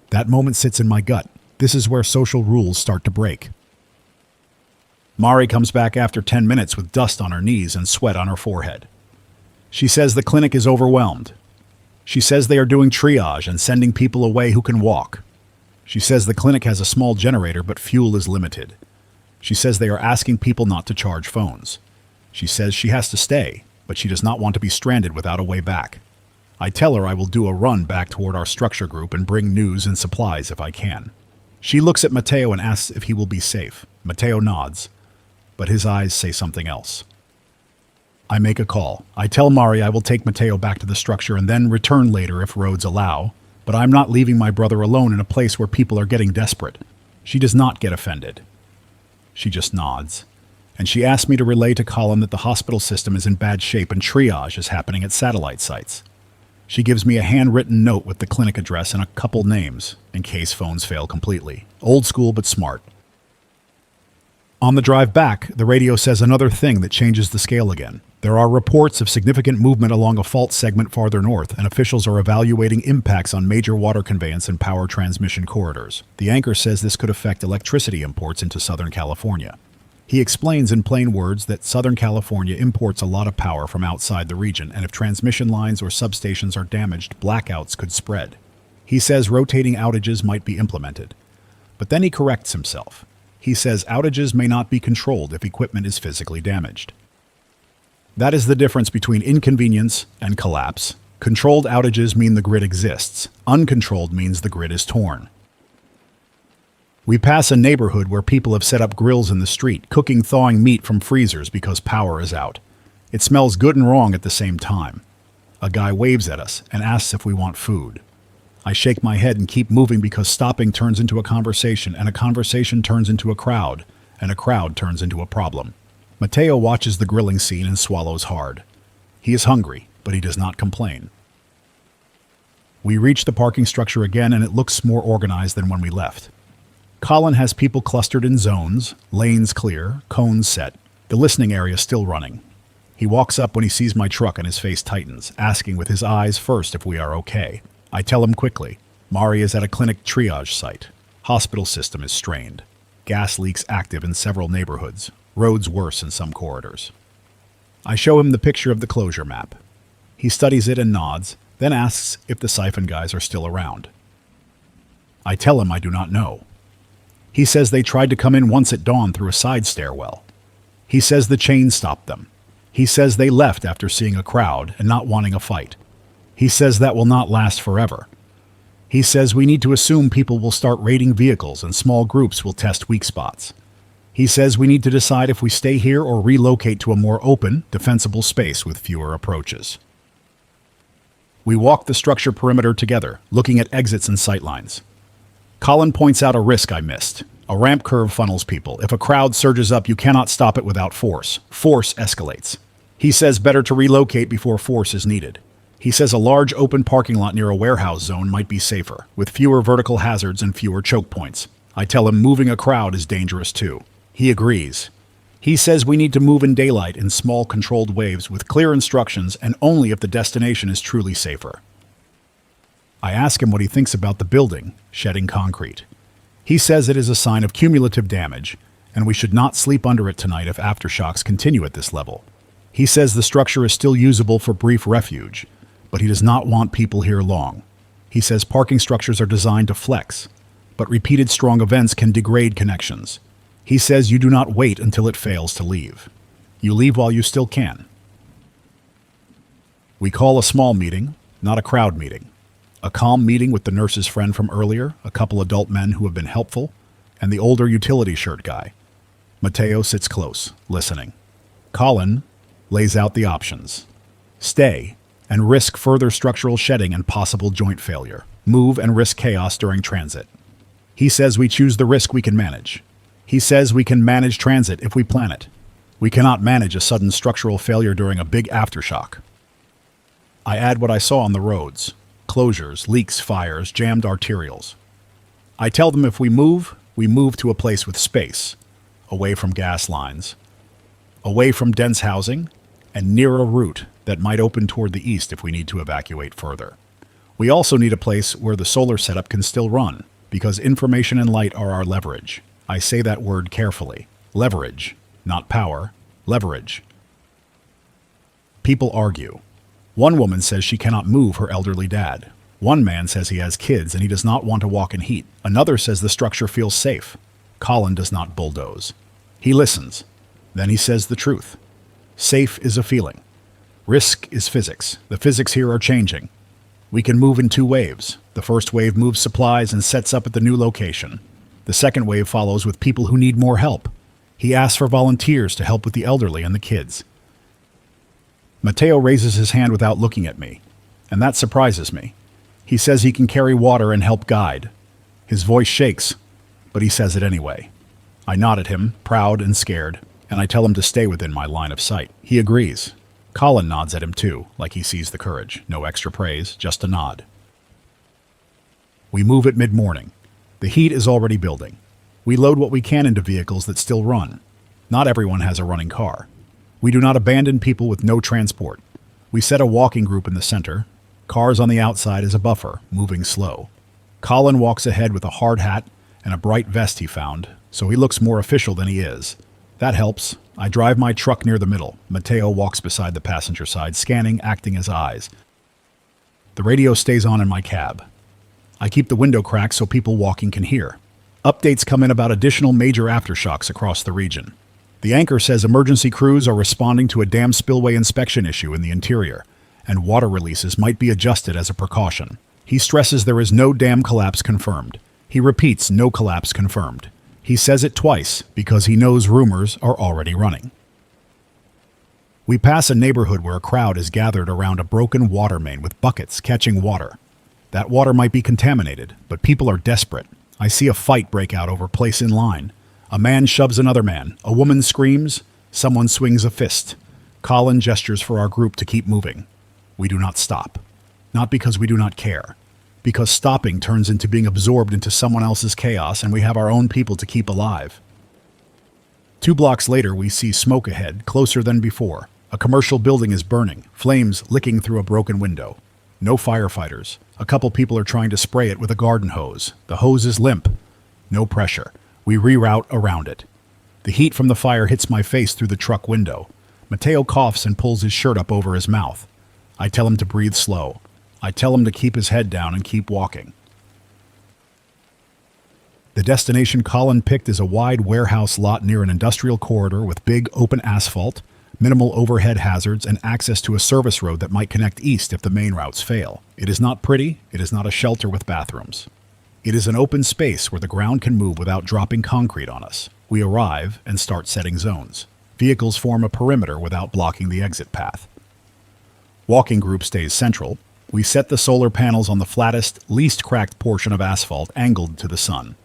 A: That moment sits in my gut. This is where social rules start to break. Mari comes back after 10 minutes with dust on her knees and sweat on her forehead. She says the clinic is overwhelmed. She says they are doing triage and sending people away who can walk. She says the clinic has a small generator, but fuel is limited. She says they are asking people not to charge phones. She says she has to stay, but she does not want to be stranded without a way back. I tell her I will do a run back toward our structure group and bring news and supplies if I can. She looks at Matteo and asks if he will be safe. Matteo nods, but his eyes say something else. I make a call. I tell Mari I will take Matteo back to the structure and then return later if roads allow, but I'm not leaving my brother alone in a place where people are getting desperate. She does not get offended. She just nods. And she asks me to relay to Colin that the hospital system is in bad shape and triage is happening at satellite sites. She gives me a handwritten note with the clinic address and a couple names, in case phones fail completely. Old school but smart. On the drive back, the radio says another thing that changes the scale again. There are reports of significant movement along a fault segment farther north, and officials are evaluating impacts on major water conveyance and power transmission corridors. The anchor says this could affect electricity imports into Southern California. He explains in plain words that Southern California imports a lot of power from outside the region, and if transmission lines or substations are damaged, blackouts could spread. He says rotating outages might be implemented. But then he corrects himself. He says outages may not be controlled if equipment is physically damaged. That is the difference between inconvenience and collapse. Controlled outages mean the grid exists. Uncontrolled means the grid is torn. We pass a neighborhood where people have set up grills in the street, cooking thawing meat from freezers because power is out. It smells good and wrong at the same time. A guy waves at us and asks if we want food. I shake my head and keep moving because stopping turns into a conversation, and a conversation turns into a crowd, and a crowd turns into a problem. Matteo watches the grilling scene and swallows hard. He is hungry, but he does not complain. We reach the parking structure again, and it looks more organized than when we left. Colin has people clustered in zones, lanes clear, cones set, the listening area still running. He walks up when he sees my truck and his face tightens, asking with his eyes first if we are okay. I tell him quickly. Mari is at a clinic triage site. Hospital system is strained. Gas leaks active in several neighborhoods. Roads worse in some corridors. I show him the picture of the closure map. He studies it and nods, then asks if the siphon guys are still around. I tell him I do not know. He says they tried to come in once at dawn through a side stairwell. He says the chain stopped them. He says they left after seeing a crowd and not wanting a fight. He says that will not last forever. He says we need to assume people will start raiding vehicles and small groups will test weak spots. He says we need to decide if we stay here or relocate to a more open, defensible space with fewer approaches. We walk the structure perimeter together, looking at exits and sightlines. Colin points out a risk I missed. A ramp curve funnels people. If a crowd surges up, you cannot stop it without force. Force escalates. He says better to relocate before force is needed. He says a large open parking lot near a warehouse zone might be safer, with fewer vertical hazards and fewer choke points. I tell him moving a crowd is dangerous too. He agrees. He says we need to move in daylight in small controlled waves with clear instructions and only if the destination is truly safer. I ask him what he thinks about the building, shedding concrete. He says it is a sign of cumulative damage, and we should not sleep under it tonight if aftershocks continue at this level. He says the structure is still usable for brief refuge, but he does not want people here long. He says parking structures are designed to flex, but repeated strong events can degrade connections. He says you do not wait until it fails to leave. You leave while you still can. We call a small meeting, not a crowd meeting. A calm meeting with the nurse's friend from earlier, a couple adult men who have been helpful, and the older utility shirt guy. Matteo sits close, listening. Colin lays out the options. Stay and risk further structural shedding and possible joint failure. Move and risk chaos during transit. He says we choose the risk we can manage. He says we can manage transit if we plan it. We cannot manage a sudden structural failure during a big aftershock. I add what I saw on the roads. Closures, leaks, fires, jammed arterials. I tell them if we move to a place with space, away from gas lines, away from dense housing, and near a route that might open toward the east if we need to evacuate further. We also need a place where the solar setup can still run, because information and light are our leverage. I say that word carefully. Leverage. not power, leverage. People argue. One woman says she cannot move her elderly dad. One man says he has kids and he does not want to walk in heat. Another says the structure feels safe. Colin does not bulldoze. He listens. Then he says the truth. Safe is a feeling. Risk is physics. The physics here are changing. We can move in two waves. The first wave moves supplies and sets up at the new location. The second wave follows with people who need more help. He asks for volunteers to help with the elderly and the kids. Matteo raises his hand without looking at me, and that surprises me. He says he can carry water and help guide. His voice shakes, but he says it anyway. I nod at him, proud and scared, and I tell him to stay within my line of sight. He agrees. Colin nods at him too, like he sees the courage. No extra praise, just a nod. We move at mid-morning. The heat is already building. We load what we can into vehicles that still run. Not everyone has a running car. We do not abandon people with no transport. We set a walking group in the center. Cars on the outside as a buffer, moving slow. Colin walks ahead with a hard hat and a bright vest he found, so he looks more official than he is. That helps. I drive my truck near the middle. Matteo walks beside the passenger side, scanning, acting as eyes. The radio stays on in my cab. I keep the window cracked so people walking can hear. Updates come in about additional major aftershocks across the region. The anchor says emergency crews are responding to a dam spillway inspection issue in the interior, and water releases might be adjusted as a precaution. He stresses there is no dam collapse confirmed. He repeats no collapse confirmed. He says it twice because he knows rumors are already running. We pass a neighborhood where a crowd is gathered around a broken water main with buckets catching water. That water might be contaminated, but people are desperate. I see a fight break out over place in line. A man shoves another man. A woman screams. Someone swings a fist. Colin gestures for our group to keep moving. We do not stop. Not because we do not care. Because stopping turns into being absorbed into someone else's chaos and we have our own people to keep alive. 2 blocks later, we see smoke ahead, closer than before. A commercial building is burning, flames licking through a broken window. No firefighters. A couple people are trying to spray it with a garden hose. The hose is limp. No pressure. We reroute around it. The heat from the fire hits my face through the truck window. Matteo coughs and pulls his shirt up over his mouth. I tell him to breathe slow. I tell him to keep his head down and keep walking. The destination Colin picked is a wide warehouse lot near an industrial corridor with big open asphalt, minimal overhead hazards, and access to a service road that might connect east if the main routes fail. It is not pretty. It is not a shelter with bathrooms. It is an open space where the ground can move without dropping concrete on us. We arrive and start setting zones. Vehicles form a perimeter without blocking the exit path. Walking group stays central. We set the solar panels on the flattest, least cracked portion of asphalt angled to the sun.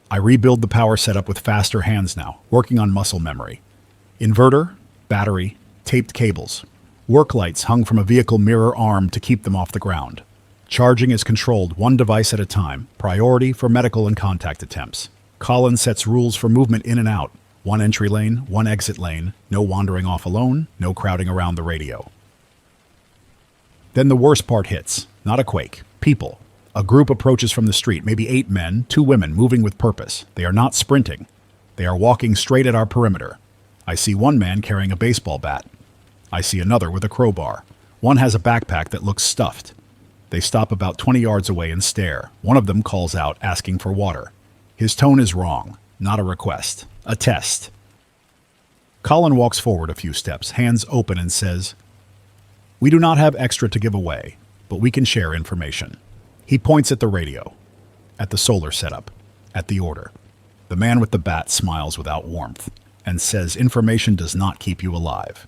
A: I rebuild the power setup with faster hands now, working on muscle memory. Inverter, battery, taped cables. Work lights hung from a vehicle mirror arm to keep them off the ground. Charging is controlled one device at a time, priority for medical and contact attempts. Colin sets rules for movement in and out. 1 entry lane, 1 exit lane, no wandering off alone, no crowding around the radio. Then the worst part hits. Not a quake. People. A group approaches from the street, maybe 8 men, 2 women, moving with purpose. They are not sprinting. They are walking straight at our perimeter. I see one man carrying a baseball bat. I see another with a crowbar. One has a backpack that looks stuffed. They stop about 20 yards away and stare. One of them calls out, asking for water. His tone is wrong. Not a request. A test. Colin walks forward a few steps, hands open, and says, "We do not have extra to give away, but we can share information." He points at the radio, at the solar setup, at the order. The man with the bat smiles without warmth and says information does not keep you alive.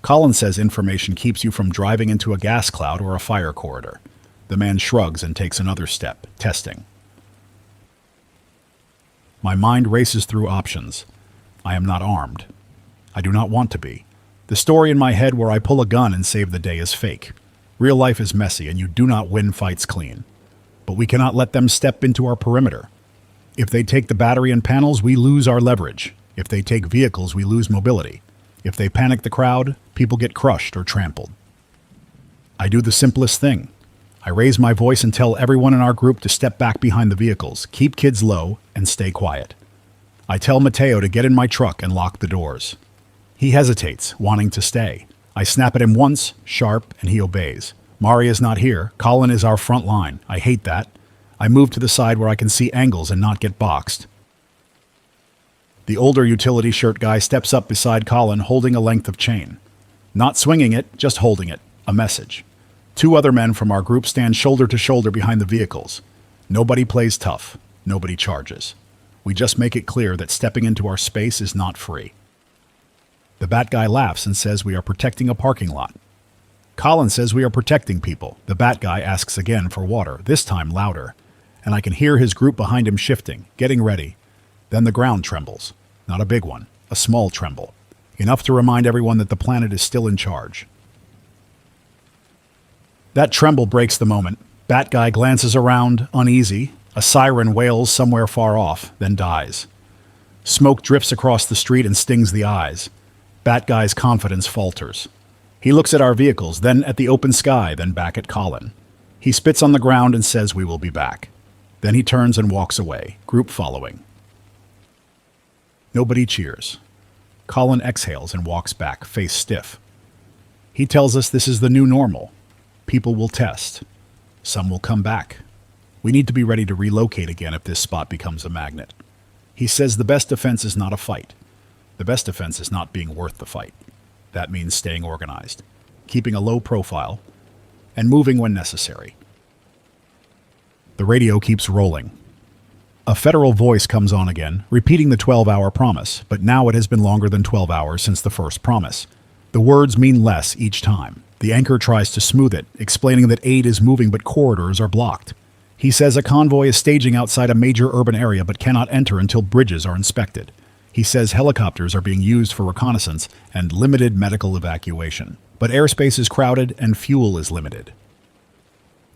A: Colin says information keeps you from driving into a gas cloud or a fire corridor. The man shrugs and takes another step, testing. My mind races through options. I am not armed. I do not want to be. The story in my head where I pull a gun and save the day is fake. Real life is messy and you do not win fights clean. But we cannot let them step into our perimeter. If they take the battery and panels, we lose our leverage. If they take vehicles, we lose mobility. If they panic the crowd, people get crushed or trampled. I do the simplest thing. I raise my voice and tell everyone in our group to step back behind the vehicles, keep kids low, and stay quiet. I tell Matteo to get in my truck and lock the doors. He hesitates, wanting to stay. I snap at him once, sharp, and he obeys. Maria's not here. Colin is our front line. I hate that. I move to the side where I can see angles and not get boxed. The older utility shirt guy steps up beside Colin holding a length of chain. Not swinging it, just holding it. A message. 2 other men from our group stand shoulder to shoulder behind the vehicles. Nobody plays tough. Nobody charges. We just make it clear that stepping into our space is not free. The bat guy laughs and says we are protecting a parking lot. Colin says we are protecting people. The bat guy asks again for water, this time louder, and I can hear his group behind him shifting, getting ready. Then the ground trembles. Not a big one, a small tremble. Enough to remind everyone that the planet is still in charge. That tremble breaks the moment. Bat guy glances around, uneasy. A siren wails somewhere far off, then dies. Smoke drifts across the street and stings the eyes. Bat guy's confidence falters. He looks at our vehicles, then at the open sky, then back at Colin. He spits on the ground and says we will be back. Then he turns and walks away, group following. Nobody cheers. Colin exhales and walks back, face stiff. He tells us this is the new normal. People will test. Some will come back. We need to be ready to relocate again if this spot becomes a magnet. He says the best defense is not a fight. The best defense is not being worth the fight. That means staying organized, keeping a low profile, and moving when necessary. The radio keeps rolling. A federal voice comes on again, repeating the 12-hour promise, but now it has been longer than 12 hours since the first promise. The words mean less each time. The anchor tries to smooth it, explaining that aid is moving but corridors are blocked. He says a convoy is staging outside a major urban area but cannot enter until bridges are inspected. He says helicopters are being used for reconnaissance and limited medical evacuation. But airspace is crowded and fuel is limited.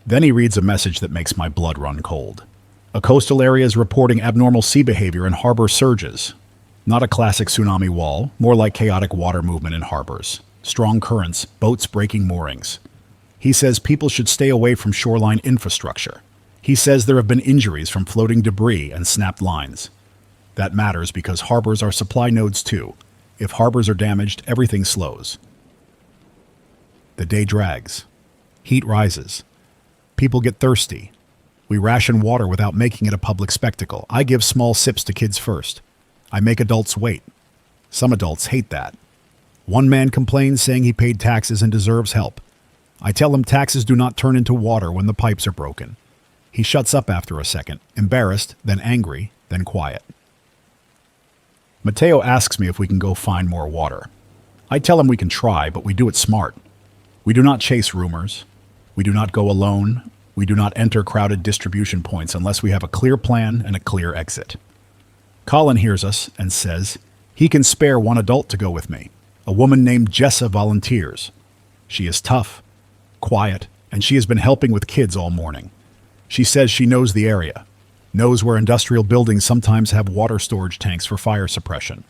A: Then he reads a message that makes my blood run cold. A coastal area is reporting abnormal sea behavior and harbor surges. Not a classic tsunami wall, more like chaotic water movement in harbors. Strong currents, boats breaking moorings. He says people should stay away from shoreline infrastructure. He says there have been injuries from floating debris and snapped lines. That matters because harbors are supply nodes too. If harbors are damaged, everything slows. The day drags. Heat rises. People get thirsty. We ration water without making it a public spectacle. I give small sips to kids first. I make adults wait. Some adults hate that. One man complains, saying he paid taxes and deserves help. I tell him taxes do not turn into water when the pipes are broken. He shuts up after a second, embarrassed, then angry, then quiet. Matteo asks me if we can go find more water. I tell him we can try, but we do it smart. We do not chase rumors. We do not go alone. We do not enter crowded distribution points unless we have a clear plan and a clear exit. Colin hears us and says he can spare one adult to go with me. A woman named Jessa volunteers. She is tough, quiet, and she has been helping with kids all morning. She says she knows the area, knows where industrial buildings sometimes have water storage tanks for fire suppression.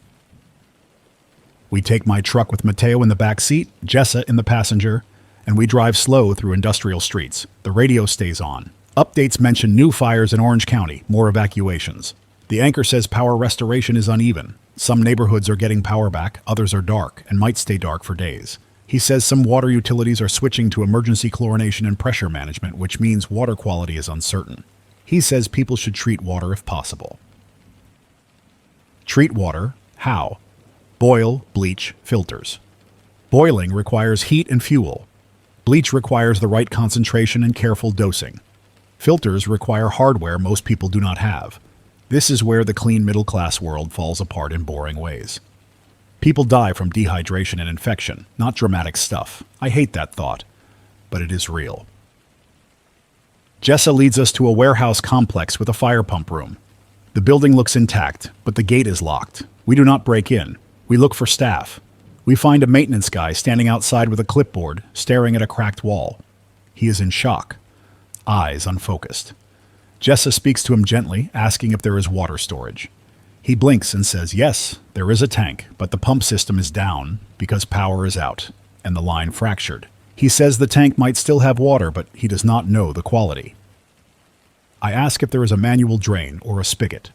A: We take my truck with Matteo in the back seat, Jessa in the passenger, and we drive slow through industrial streets. The radio stays on. Updates mention new fires in Orange County, more evacuations. The anchor says power restoration is uneven. Some neighborhoods are getting power back, others are dark, and might stay dark for days. He says some water utilities are switching to emergency chlorination and pressure management, which means water quality is uncertain. He says people should treat water if possible. Treat water. How? Boil, bleach, filters. Boiling requires heat and fuel. Bleach requires the right concentration and careful dosing. Filters require hardware most people do not have. This is where the clean middle-class world falls apart in boring ways. People die from dehydration and infection, not dramatic stuff. I hate that thought, but it is real. Jessa leads us to a warehouse complex with a fire pump room. The building looks intact, but the gate is locked. We do not break in. We look for staff. We find a maintenance guy standing outside with a clipboard, staring at a cracked wall. He is in shock, eyes unfocused. Jessa speaks to him gently, asking if there is water storage. He blinks and says, yes, there is a tank, but the pump system is down because power is out and the line fractured. He says the tank might still have water, but he does not know the quality. I ask if there is a manual drain or a spigot.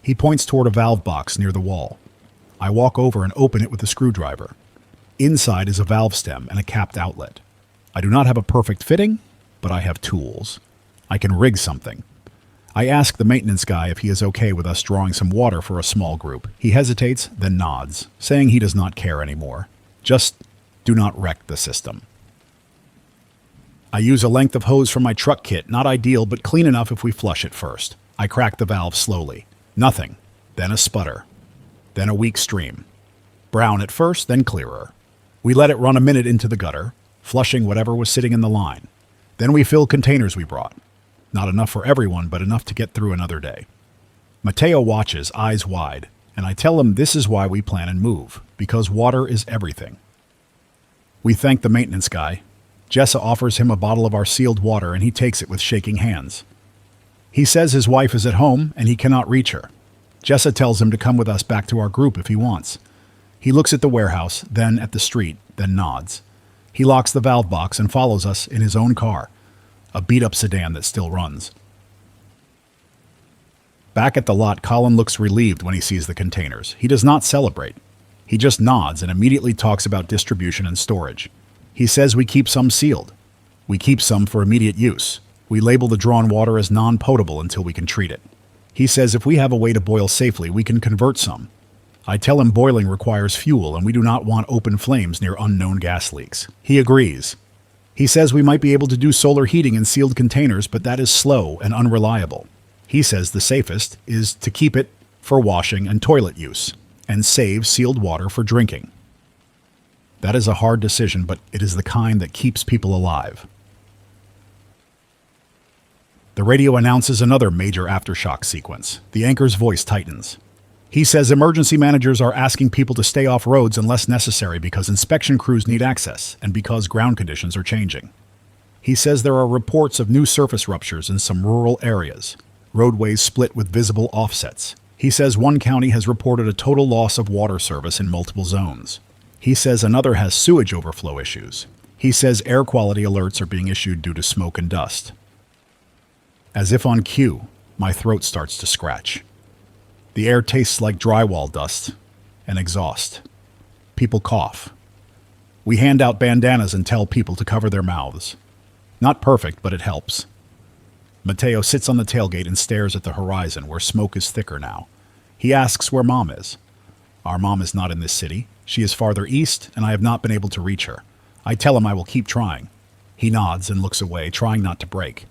A: He points toward a valve box near the wall. I walk over and open it with a screwdriver. Inside is a valve stem and a capped outlet. I do not have a perfect fitting, but I have tools. I can rig something. I ask the maintenance guy if he is okay with us drawing some water for a small group. He hesitates, then nods, saying he does not care anymore. Just do not wreck the system. I use a length of hose from my truck kit, not ideal, but clean enough if we flush it first. I crack the valve slowly. Nothing. Then a sputter. Then a weak stream. Brown at first, then clearer. We let it run a minute into the gutter, flushing whatever was sitting in the line. Then we fill containers we brought. Not enough for everyone, but enough to get through another day. Mateo watches, eyes wide, and I tell him this is why we plan and move, because water is everything. We thank the maintenance guy. Jessa offers him a bottle of our sealed water, and he takes it with shaking hands. He says his wife is at home, and he cannot reach her. Jessa tells him to come with us back to our group if he wants. He looks at the warehouse, then at the street, then nods. He locks the valve box and follows us in his own car, a beat-up sedan that still runs. Back at the lot, Colin looks relieved when he sees the containers. He does not celebrate. He just nods and immediately talks about distribution and storage. He says we keep some sealed. We keep some for immediate use. We label the drawn water as non-potable until we can treat it. He says if we have a way to boil safely, we can convert some. I tell him boiling requires fuel and we do not want open flames near unknown gas leaks. He agrees. He says we might be able to do solar heating in sealed containers, but that is slow and unreliable. He says the safest is to keep it for washing and toilet use, and save sealed water for drinking. That is a hard decision, but it is the kind that keeps people alive. The radio announces another major aftershock sequence. The anchor's voice tightens. He says emergency managers are asking people to stay off roads unless necessary because inspection crews need access and because ground conditions are changing. He says there are reports of new surface ruptures in some rural areas, roadways split with visible offsets. He says one county has reported a total loss of water service in multiple zones. He says another has sewage overflow issues. He says air quality alerts are being issued due to smoke and dust. As if on cue, my throat starts to scratch. The air tastes like drywall dust and exhaust. People cough. We hand out bandanas and tell people to cover their mouths. Not perfect, but it helps. Mateo sits on the tailgate and stares at the horizon where smoke is thicker now. He asks where Mom is. Our mom is not in this city. She is farther east, and I have not been able to reach her. I tell him I will keep trying. He nods and looks away, trying not to break.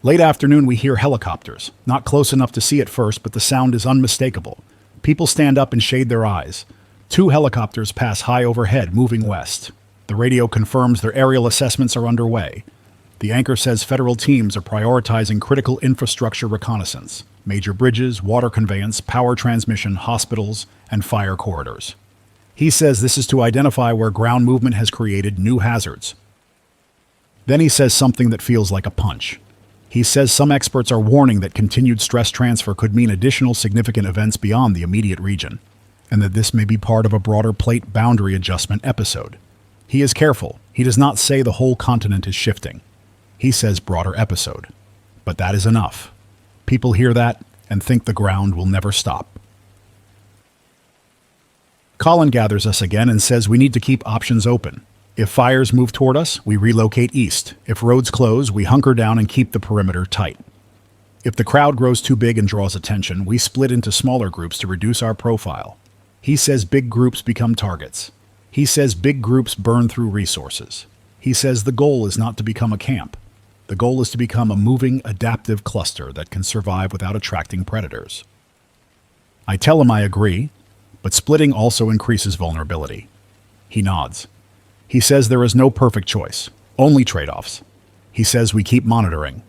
A: Late afternoon, we hear helicopters. Not close enough to see at first, but the sound is unmistakable. People stand up and shade their eyes. 2 helicopters pass high overhead, moving west. The radio confirms their aerial assessments are underway. The anchor says federal teams are prioritizing critical infrastructure reconnaissance, major bridges, water conveyance, power transmission, hospitals, and fire corridors. He says this is to identify where ground movement has created new hazards. Then he says something that feels like a punch. He says some experts are warning that continued stress transfer could mean additional significant events beyond the immediate region, and that this may be part of a broader plate boundary adjustment episode. He is careful. He does not say the whole continent is shifting. He says broader episode. But that is enough. People hear that and think the ground will never stop. Colin gathers us again and says we need to keep options open. If fires move toward us, we relocate east. If roads close, we hunker down and keep the perimeter tight. If the crowd grows too big and draws attention, we split into smaller groups to reduce our profile. He says big groups become targets. He says big groups burn through resources. He says the goal is not to become a camp. The goal is to become a moving, adaptive cluster that can survive without attracting predators. I tell him I agree, but splitting also increases vulnerability. He nods. He says there is no perfect choice, only trade-offs. He says we keep monitoring.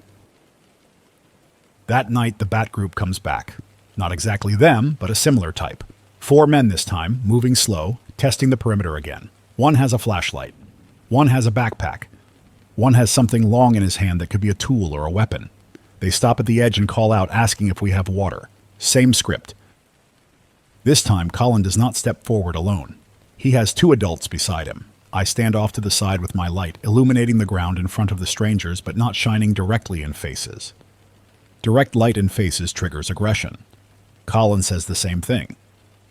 A: That night, the Bat Group comes back. Not exactly them, but a similar type. 4 men this time, moving slow, testing the perimeter again. One has a flashlight. One has a backpack. One has something long in his hand that could be a tool or a weapon. They stop at the edge and call out, asking if we have water. Same script. This time, Colin does not step forward alone. He has 2 adults beside him. I stand off to the side with my light, illuminating the ground in front of the strangers but not shining directly in faces. Direct light in faces triggers aggression. Colin says the same thing.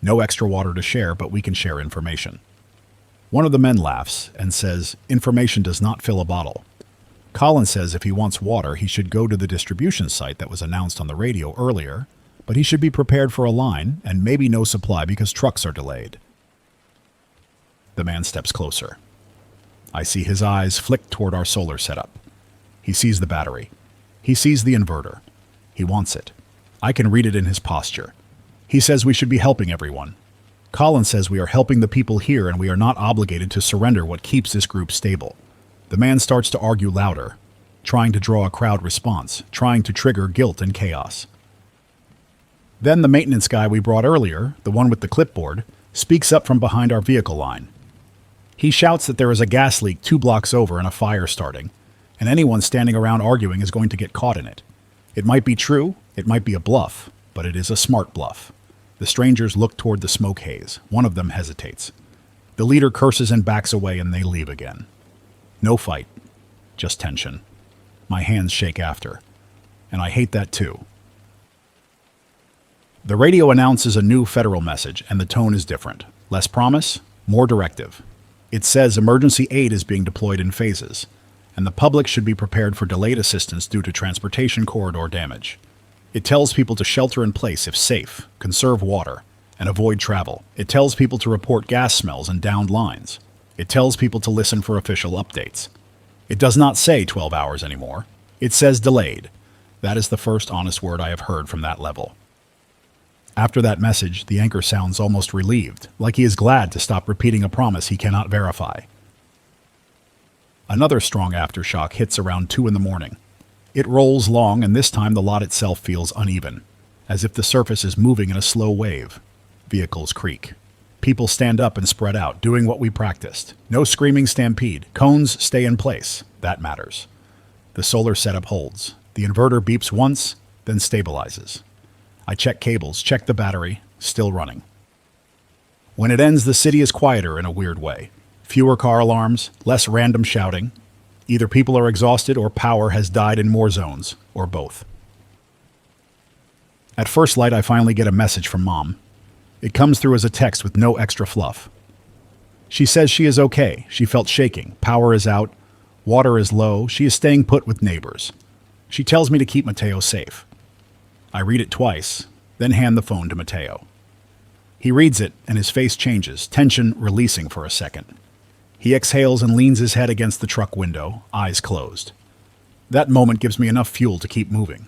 A: No extra water to share, but we can share information. One of the men laughs and says, information does not fill a bottle. Colin says if he wants water, he should go to the distribution site that was announced on the radio earlier, but he should be prepared for a line and maybe no supply because trucks are delayed. The man steps closer. I see his eyes flick toward our solar setup. He sees the battery. He sees the inverter. He wants it. I can read it in his posture. He says we should be helping everyone. Colin says we are helping the people here and we are not obligated to surrender what keeps this group stable. The man starts to argue louder, trying to draw a crowd response, trying to trigger guilt and chaos. Then the maintenance guy we brought earlier, the one with the clipboard, speaks up from behind our vehicle line. He shouts that there is a gas leak 2 blocks over and a fire starting, and anyone standing around arguing is going to get caught in it. It might be true, it might be a bluff, but it is a smart bluff. The strangers look toward the smoke haze. One of them hesitates. The leader curses and backs away and they leave again. No fight, just tension. My hands shake after, and I hate that too. The radio announces a new federal message and the tone is different. Less promise, more directive. It says emergency aid is being deployed in phases, and the public should be prepared for delayed assistance due to transportation corridor damage. It tells people to shelter in place if safe, conserve water, and avoid travel. It tells people to report gas smells and downed lines. It tells people to listen for official updates. It does not say 12 hours anymore. It says delayed. That is the first honest word I have heard from that level. After that message, the anchor sounds almost relieved, like he is glad to stop repeating a promise he cannot verify. Another strong aftershock hits around 2 in the morning. It rolls long, and this time the lot itself feels uneven, as if the surface is moving in a slow wave. Vehicles creak. People stand up and spread out, doing what we practiced. No screaming stampede. Cones stay in place. That matters. The solar setup holds. The inverter beeps once, then stabilizes. I check cables, check the battery, still running. When it ends, the city is quieter in a weird way. Fewer car alarms, less random shouting. Either people are exhausted or power has died in more zones, or both. At first light, I finally get a message from Mom. It comes through as a text with no extra fluff. She says she is okay. She felt shaking. Power is out. Water is low. She is staying put with neighbors. She tells me to keep Mateo safe. I read it twice, then hand the phone to Mateo. He reads it, and his face changes, tension releasing for a second. He exhales and leans his head against the truck window, eyes closed. That moment gives me enough fuel to keep moving.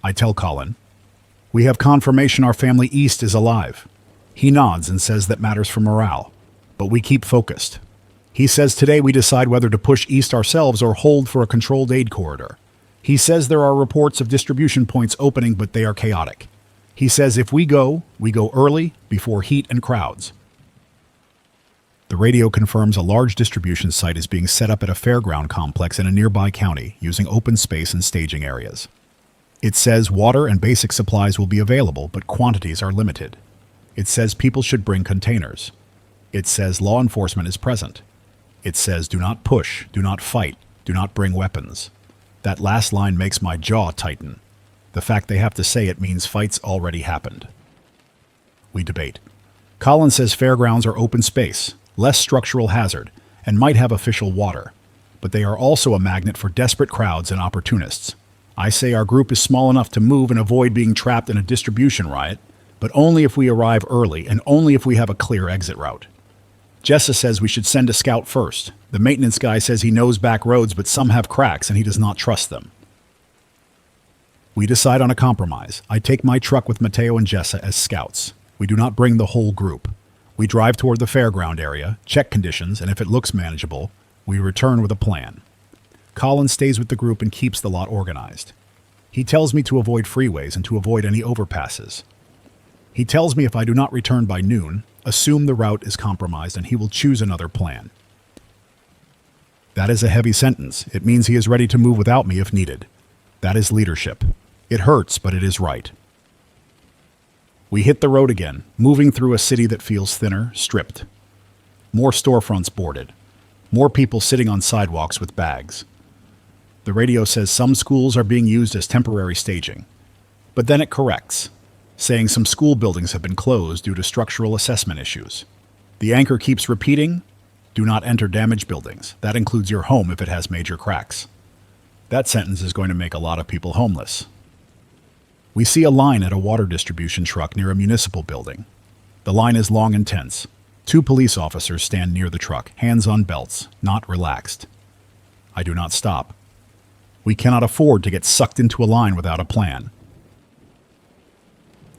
A: I tell Colin, we have confirmation our family east is alive. He nods and says that matters for morale, but we keep focused. He says today we decide whether to push east ourselves or hold for a controlled aid corridor. He says there are reports of distribution points opening, but they are chaotic. He says if we go early, before heat and crowds. The radio confirms a large distribution site is being set up at a fairground complex in a nearby county using open space and staging areas. It says water and basic supplies will be available, but quantities are limited. It says people should bring containers. It says law enforcement is present. It says do not push, do not fight, do not bring weapons. That last line makes my jaw tighten. The fact they have to say it means fights already happened. We debate. Colin says fairgrounds are open space, less structural hazard, and might have official water, but they are also a magnet for desperate crowds and opportunists. I say our group is small enough to move and avoid being trapped in a distribution riot, but only if we arrive early and only if we have a clear exit route. Jessa says we should send a scout first. The maintenance guy says he knows back roads, but some have cracks and he does not trust them. We decide on a compromise. I take my truck with Mateo and Jessa as scouts. We do not bring the whole group. We drive toward the fairground area, check conditions, and if it looks manageable, we return with a plan. Colin stays with the group and keeps the lot organized. He tells me to avoid freeways and to avoid any overpasses. He tells me if I do not return by noon, assume the route is compromised and he will choose another plan. That is a heavy sentence. It means he is ready to move without me if needed. That is leadership. It hurts, but it is right. We hit the road again, moving through a city that feels thinner, stripped. More storefronts boarded. More people sitting on sidewalks with bags. The radio says some schools are being used as temporary staging. But then it corrects, saying some school buildings have been closed due to structural assessment issues. The anchor keeps repeating, "Do not enter damaged buildings. That includes your home if it has major cracks." That sentence is going to make a lot of people homeless. We see a line at a water distribution truck near a municipal building. The line is long and tense. 2 police officers stand near the truck, hands on belts, not relaxed. I do not stop. We cannot afford to get sucked into a line without a plan.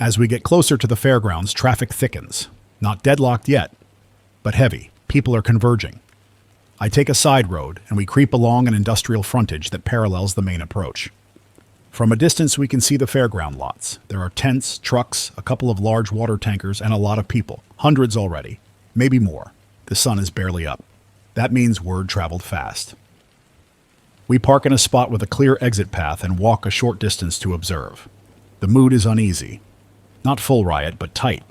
A: As we get closer to the fairgrounds, traffic thickens. Not deadlocked yet, but heavy. People are converging. I take a side road, and we creep along an industrial frontage that parallels the main approach. From a distance, we can see the fairground lots. There are tents, trucks, a couple of large water tankers, and a lot of people. Hundreds already. Maybe more. The sun is barely up. That means word traveled fast. We park in a spot with a clear exit path and walk a short distance to observe. The mood is uneasy. Not full riot, but tight.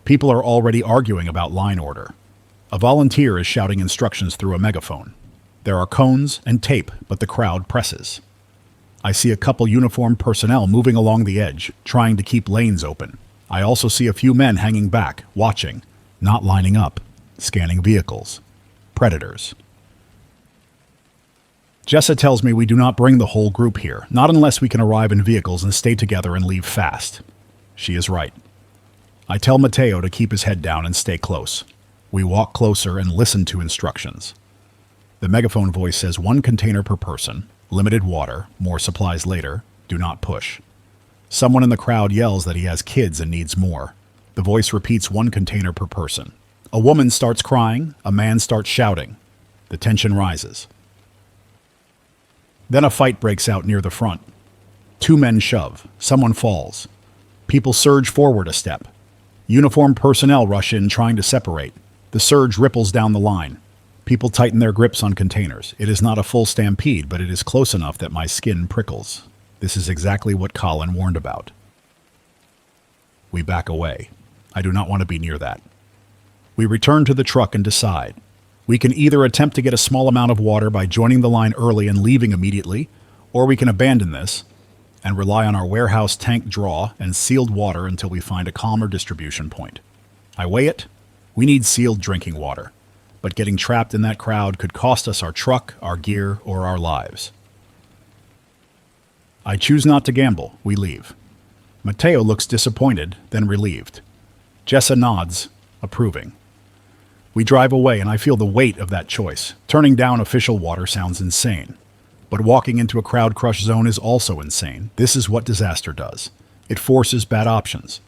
A: People are already arguing about line order. A volunteer is shouting instructions through a megaphone. There are cones and tape, but the crowd presses. I see a couple uniformed personnel moving along the edge, trying to keep lanes open. I also see a few men hanging back, watching, not lining up, scanning vehicles. Predators. Jessa tells me we do not bring the whole group here, not unless we can arrive in vehicles and stay together and leave fast. She is right. I tell Matteo to keep his head down and stay close. We walk closer and listen to instructions. The megaphone voice says 1 container per person, limited water, more supplies later, do not push. Someone in the crowd yells that he has kids and needs more. The voice repeats 1 container per person. A woman starts crying, a man starts shouting. The tension rises. Then a fight breaks out near the front. 2 men shove. Someone falls. People surge forward a step. Uniformed personnel rush in trying to separate. The surge ripples down the line. People tighten their grips on containers. It is not a full stampede, but it is close enough that my skin prickles. This is exactly what Colin warned about. We back away. I do not want to be near that. We return to the truck and decide. We can either attempt to get a small amount of water by joining the line early and leaving immediately, or we can abandon this and rely on our warehouse tank draw and sealed water until we find a calmer distribution point. I weigh it. We need sealed drinking water, but getting trapped in that crowd could cost us our truck, our gear, or our lives. I choose not to gamble. We leave. Matteo looks disappointed, then relieved. Jessa nods, approving. We drive away, and I feel the weight of that choice. Turning down official water sounds insane. But walking into a crowd-crush zone is also insane. This is what disaster does. It forces bad options.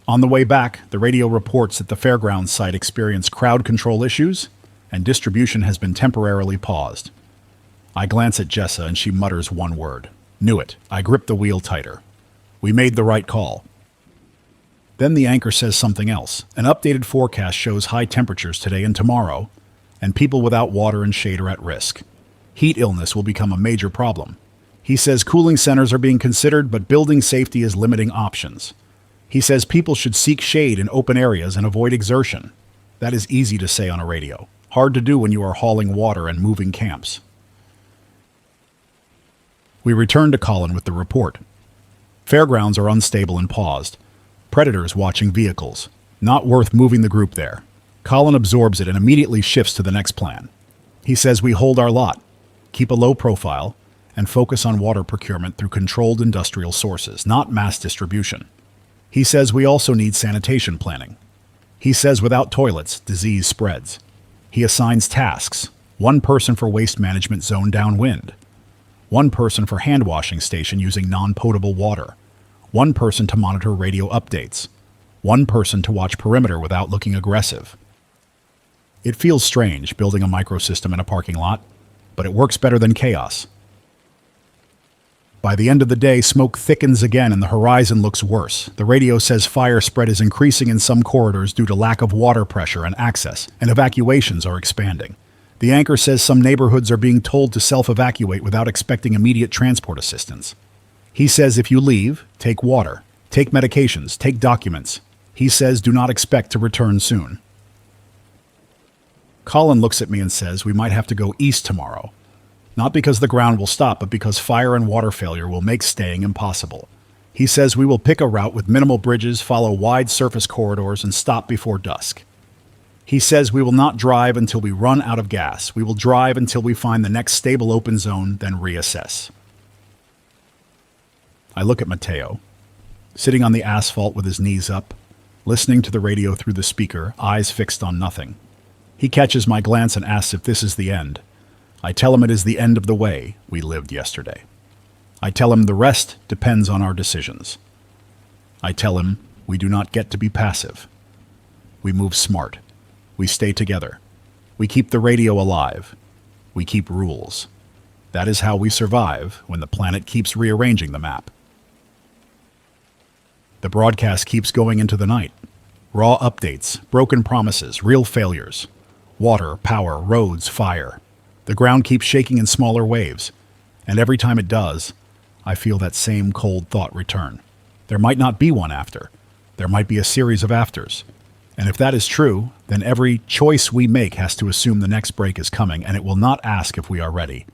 A: On the way back, the radio reports that the fairgrounds site experienced crowd control issues, and distribution has been temporarily paused. I glance at Jessa, and she mutters 1 word. Knew it. I grip the wheel tighter. We made the right call. Then the anchor says something else. An updated forecast shows high temperatures today and tomorrow, and people without water and shade are at risk. Heat illness will become a major problem. He says cooling centers are being considered, but building safety is limiting options. He says people should seek shade in open areas and avoid exertion. That is easy to say on a radio. Hard to do when you are hauling water and moving camps. We return to Colin with the report. Fairgrounds are unstable and paused. Predators watching vehicles. Not worth moving the group there. Colin absorbs it and immediately shifts to the next plan. He says we hold our lot, keep a low profile, and focus on water procurement through controlled industrial sources, not mass distribution. He says we also need sanitation planning. He says without toilets, disease spreads. He assigns tasks. 1 person for waste management zone downwind. 1 person for hand washing station using non-potable water. 1 person to monitor radio updates. 1 person to watch perimeter without looking aggressive. It feels strange building a microsystem in a parking lot, but it works better than chaos. By the end of the day, smoke thickens again and the horizon looks worse. The radio says fire spread is increasing in some corridors due to lack of water pressure and access, and evacuations are expanding. The anchor says some neighborhoods are being told to self-evacuate without expecting immediate transport assistance. He says if you leave, take water, take medications, take documents. He says do not expect to return soon. Colin looks at me and says we might have to go east tomorrow. Not because the ground will stop, but because fire and water failure will make staying impossible. He says we will pick a route with minimal bridges, follow wide surface corridors, and stop before dusk. He says we will not drive until we run out of gas. We will drive until we find the next stable open zone, then reassess. I look at Mateo, sitting on the asphalt with his knees up, listening to the radio through the speaker, eyes fixed on nothing. He catches my glance and asks if this is the end. I tell him it is the end of the way we lived yesterday. I tell him the rest depends on our decisions. I tell him we do not get to be passive. We move smart. We stay together. We keep the radio alive. We keep rules. That is how we survive when the planet keeps rearranging the map. The broadcast keeps going into the night. Raw updates, broken promises, real failures. Water, power, roads, fire. The ground keeps shaking in smaller waves. And every time it does, I feel that same cold thought return. There might not be one after. There might be a series of afters. And if that is true, then every choice we make has to assume the next break is coming, and it will not ask if we are ready.